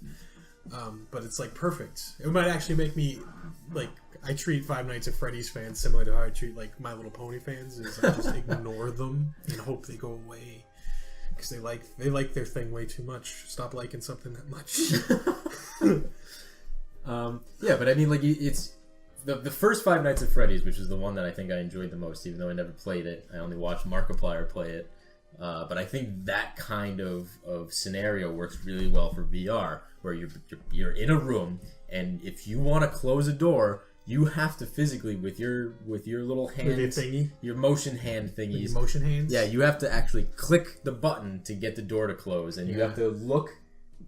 but it's like perfect. It might actually make me like. I treat Five Nights at Freddy's fans similar to how I treat like My Little Pony fans. Is I just ignore them and hope they go away because they like their thing way too much. Stop liking something that much. Yeah, but I mean, like it's the first Five Nights at Freddy's, which is the one that I think I enjoyed the most, even though I never played it. I only watched Markiplier play it. But I think that kind of scenario works really well for VR, where you're in a room, and if you want to close a door, you have to physically with your little hands, With your thingy? your motion hand With thingies. your motion hands. Yeah, you have to actually click the button to get the door to close, and you Yeah. have to look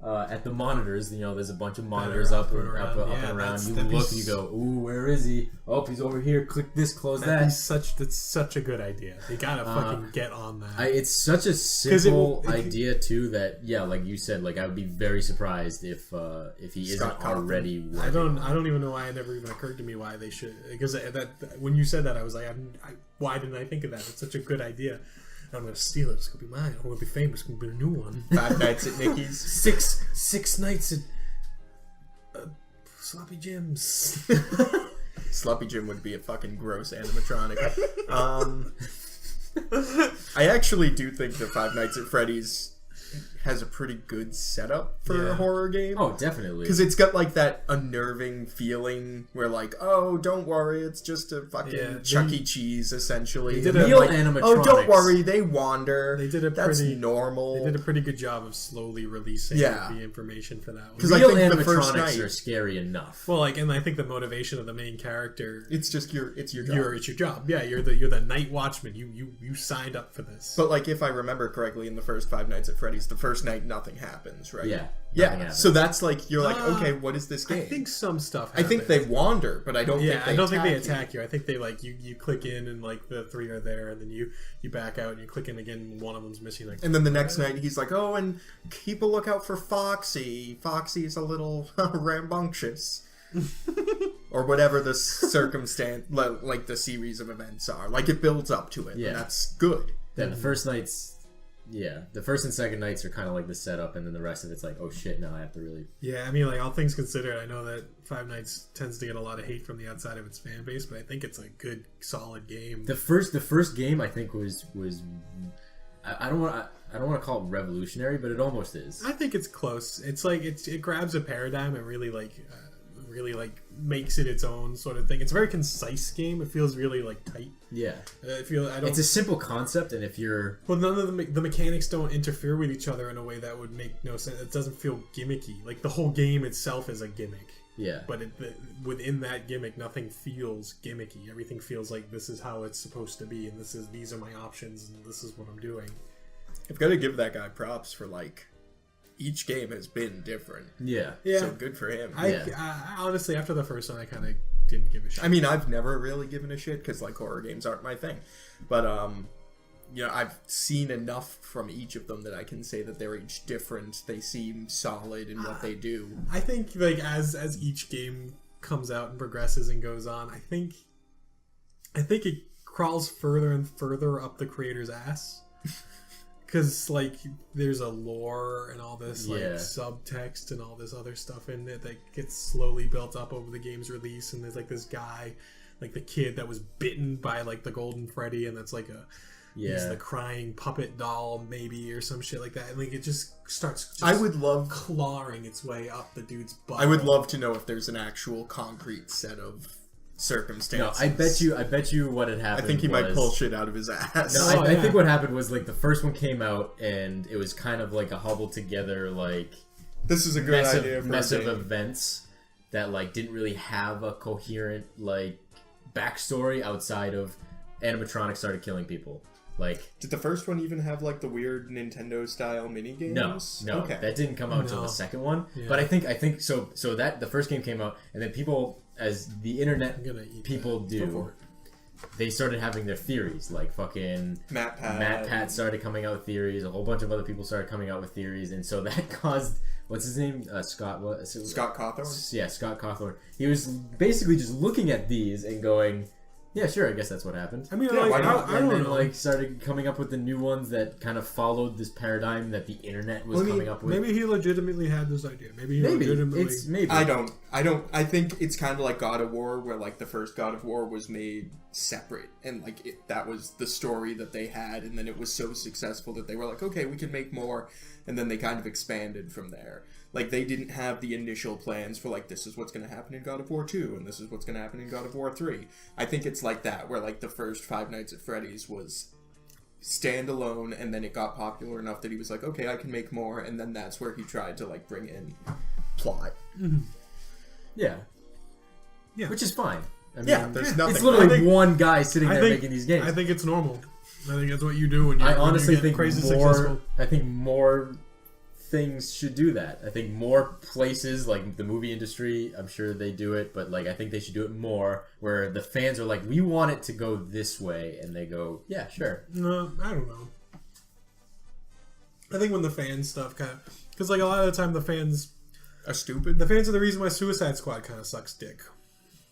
at the monitors. You know, there's a bunch of monitors up and around. You look, you go, ooh, where is he? Oh, he's over here. Click this, close that. That's such a good idea. They gotta fucking get on that. It's such a simple idea too that like you said, like I would be very surprised if he isn't already working. I don't even know why it never even occurred to me why they should, because that when you said that I was like, why didn't I think of that? It's such a good idea. I'm gonna steal it. It's gonna be mine. I'm gonna be famous. It's gonna be a new one. 5 Nights at Mickey's. Six nights at Sloppy Jim's. Sloppy Jim would be a fucking gross animatronic. I actually do think that Five Nights at Freddy's has a pretty good setup for a horror game. Oh, definitely. Because it's got like that unnerving feeling where like, oh, don't worry, it's just a fucking Chuck E. Cheese essentially. They did real like, animatronics. oh, don't worry, they wander. They did That's normal. They did a pretty good job of slowly releasing the information for that one. Because real I think the first animatronics night are scary enough. Well, like, and I think the motivation of the main character, it's just it's your job. It's your job. Yeah, you're the night watchman. You signed up for this. But like, if I remember correctly, in the first Five Nights at Freddy's, the first night nothing happens, right? Yeah. So that's like, you're like, okay, what is this game? I think some stuff I think they happens. wander, but I don't think they attack you. I think they like you click in and like the three are there, and then you back out and you click in again and one of them's missing. Like, and then the next night he's like, oh, and keep a lookout for Foxy. Foxy's a little rambunctious. Or whatever the circumstance, like the series of events are. Like, it builds up to it, and that's good. Yeah, the first nights... Yeah, the first and second nights are kind of like the setup, and then the rest of it's like, oh shit, now I have to really... Yeah, I mean, like, all things considered, I know that Five Nights tends to get a lot of hate from the outside of its fan base, but I think it's a good, solid game. The first game I think was I don't want to call it revolutionary, but it almost is. I think it's close. It's like it grabs a paradigm and really makes it its own sort of thing. It's a very concise game. It feels really like tight. Yeah, it's a simple concept, and if you're none of the mechanics don't interfere with each other in a way that would make no sense. It doesn't feel gimmicky. Like, the whole game itself is a gimmick. Yeah, but within that gimmick, nothing feels gimmicky. Everything feels like this is how it's supposed to be, and these are my options, and this is what I'm doing. I've got to give that guy props for, like, each game has been different. Yeah. So good for him. I honestly, after the first one, I kind of didn't give a shit. I mean, I've never really given a shit because, like, horror games aren't my thing. But, you know, I've seen enough from each of them that I can say that they're each different. They seem solid in what they do. I think, like, as each game comes out and progresses and goes on, I think it crawls further and further up the creator's ass. Because, like, there's a lore and all this, like, subtext and all this other stuff in it that gets slowly built up over the game's release. And there's, like, this guy, like, the kid that was bitten by, like, the Golden Freddy, and that's, like, he's the crying puppet doll, maybe, or some shit like that. And, like, it just starts I would love clawing its way up the dude's butt. I would love to know if there's an actual concrete set of circumstances. No, I bet you what had happened. I think he might pull shit out of his ass. No, I think what happened was, like, the first one came out and it was kind of like a hobbled together, like, this is a good idea for mess of events that, like, didn't really have a coherent, like, backstory outside of animatronics started killing people. Like, did the first one even have, like, the weird Nintendo style mini games? No, okay. That didn't come out until the second one. Yeah. But I think so that the first game came out, and then people, as the internet people do, they started having their theories. Like, fucking Matt Pat started coming out with theories. A whole bunch of other people started coming out with theories, and so that caused, what's his name? Scott Cawthorn. Yeah, Scott Cawthorn. He was basically just looking at these and going, yeah, sure, I guess that's what happened. I mean, yeah, like, I don't know. Like, started coming up with the new ones that kind of followed this paradigm that the internet was coming up with. Maybe he legitimately had this idea. Maybe. I think it's kind of like God of War, where, like, the first God of War was made separate, and, like, that was the story that they had, and then it was so successful that they were like, okay, we can make more, and then they kind of expanded from there. Like, they didn't have the initial plans for, like, this is what's going to happen in God of War 2, and this is what's going to happen in God of War 3. I think it's like that, where, like, the first Five Nights at Freddy's was standalone, and then it got popular enough that he was like, okay, I can make more, and then that's where he tried to, like, bring in plot. Mm-hmm. Yeah. Yeah. which is fine. I mean, Yeah, there's nothing. it's literally I think- one guy sitting there think- making these games. I think it's normal. I think that's what you do when you. I honestly when you get think crazy more. successful. I think more things should do that. I think more places, like the movie industry, I'm sure they do it, but like I think they should do it more, where the fans are like, we want it to go this way, and they go, yeah, sure. No, I don't know. I think when the fan stuff kind of, because like a lot of the time the fans Are stupid? are the reason why Suicide Squad kind of sucks dick.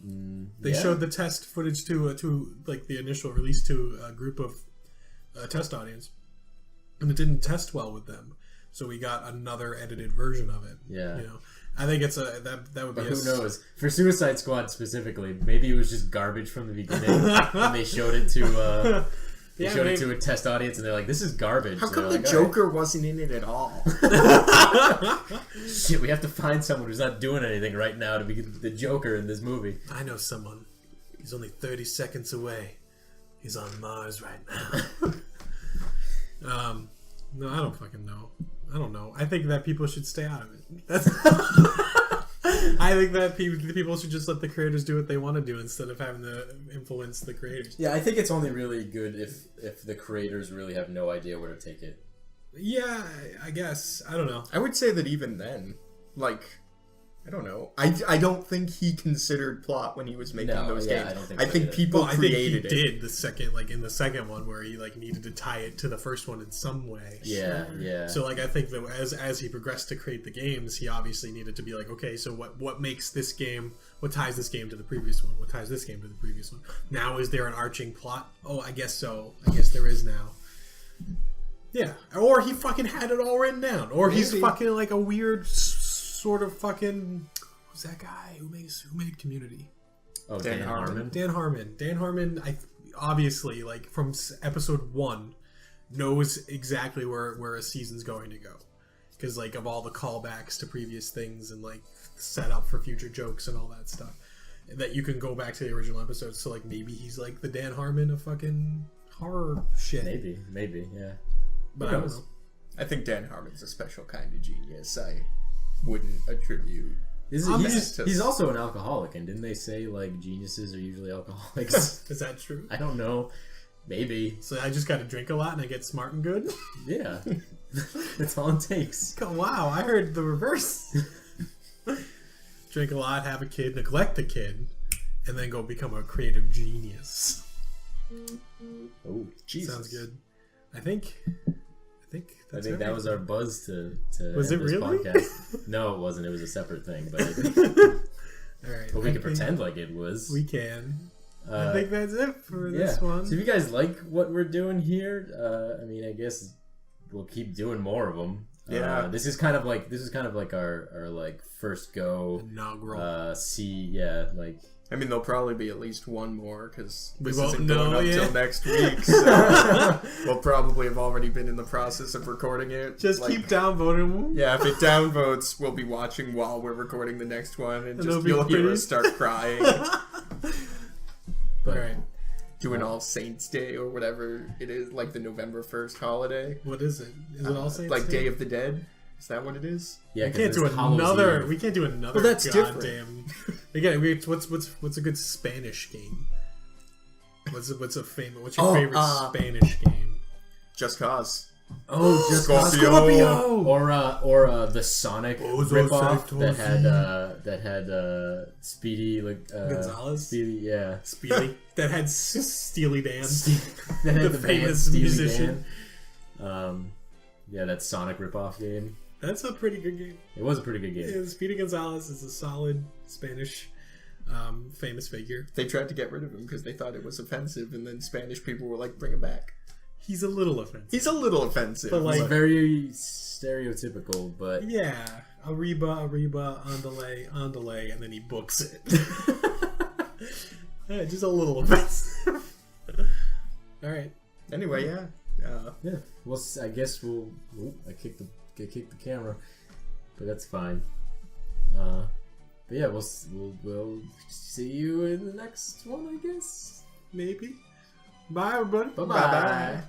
They Yeah. showed the test footage to like the initial release to a group of test audience, and it didn't test well with them. So we got another edited version of it. Yeah. You know, I think it's that would be. But who knows? For Suicide Squad specifically, maybe it was just garbage from the beginning, and they showed it to it to a test audience, and they're like, "This is garbage." How So come they're the like, "All Joker wasn't in it at all? right, shit, we have to find someone who's not doing anything right now to be the Joker in this movie." I know someone. He's only 30 seconds away. He's on Mars right now. No, I don't fucking know. I don't know. I think that people should stay out of it. I think that people should just let the creators do what they want to do instead of having to influence the creators. Yeah, I think it's only really good if the creators really have no idea where to take it. Yeah, I guess. I don't know. I would say that even then, like, I don't know. I don't think he considered plot when he was making No, those yeah, games. I don't think I so think either. people Well, I think he created it. did in the second one where he like needed to tie it to the first one in some way. Yeah, yeah. So like I think that as he progressed to create the games, he obviously needed to be like, okay, so what makes this game? What ties this game to the previous one? What ties this game to the previous one? Now is there an arching plot? Oh, I guess so. I guess there is now. Yeah, or he fucking had it all written down, or he's Maybe. fucking like a weird sort of fucking. Who's that guy who made Community? Oh, Dan Dan Harmon. Harmon. Dan Harmon. Dan Harmon, obviously, like from episode 1, knows exactly where a season's going to go, because like of all the callbacks to previous things and like set up for future jokes and all that stuff, that you can go back to the original episodes. So like maybe he's like the Dan Harmon of fucking horror shit. Maybe, yeah. But Who I don't knows? know. I think Dan Harmon's a special kind of genius. I wouldn't attribute. He's also an alcoholic, and didn't they say like geniuses are usually alcoholics? Is that true? I don't know. Maybe. So I just got to drink a lot and I get smart and good. Yeah. That's all it takes. Wow, I heard the reverse. Drink a lot, have a kid, neglect the kid, and then go become a creative genius. Oh, Jesus. Sounds good. I think I think that was our buzz to Was end it this really? podcast. No, it wasn't. It was a separate thing, but All right. we I can think pretend like it was. we can. I Uh, think that's it for this yeah. one. So if you guys like what we're doing here, I mean, I guess we'll keep doing more of them. Yeah. This is kind of like our like first go. Inaugural. Like I mean, there'll probably be at least one more because We this won't isn't know going up yet. till next week. So we'll probably have already been in the process of recording it. Just Like, keep downvoting them. Yeah, if it downvotes, we'll be watching while we're recording the next one, and it'll just be you'll hear pretty. us start crying. but All right. Doing All Saints Day or whatever it is, like the November 1st holiday. What is it? Is it all Saints Like Day? Day of the Dead? Is that what it is? yeah, We 'cause can't do it's Hallows another. Eve. We can't do another. Well, that's goddamn. Again, what's a good Spanish game? What's your Oh, favorite Spanish game? Just Cause. Oh, just Scorpio. or the Sonic Those ripoff are that had Speedy like Gonzalez? Speedy, yeah. Speedy that had Steely Dan. That had The band famous Steely musician. Dan. Yeah, that Sonic ripoff game. That's a pretty good game. It was a pretty good game. Yeah, Speedy Gonzalez is a solid Spanish famous figure. They tried to get rid of him because they thought it was offensive, and then Spanish people were like, bring him back. He's a little offensive. He's a little offensive. But, like- It's very stereotypical, but Yeah, Arriba, Andale, and then he books it. Yeah, just a little offensive. All right. Anyway, yeah. yeah. Well, I guess we'll. Ooh, I kicked the camera, but that's fine. But yeah, we'll see you in the next one, I guess. Maybe. Bye, everybody. Bye Bye-bye.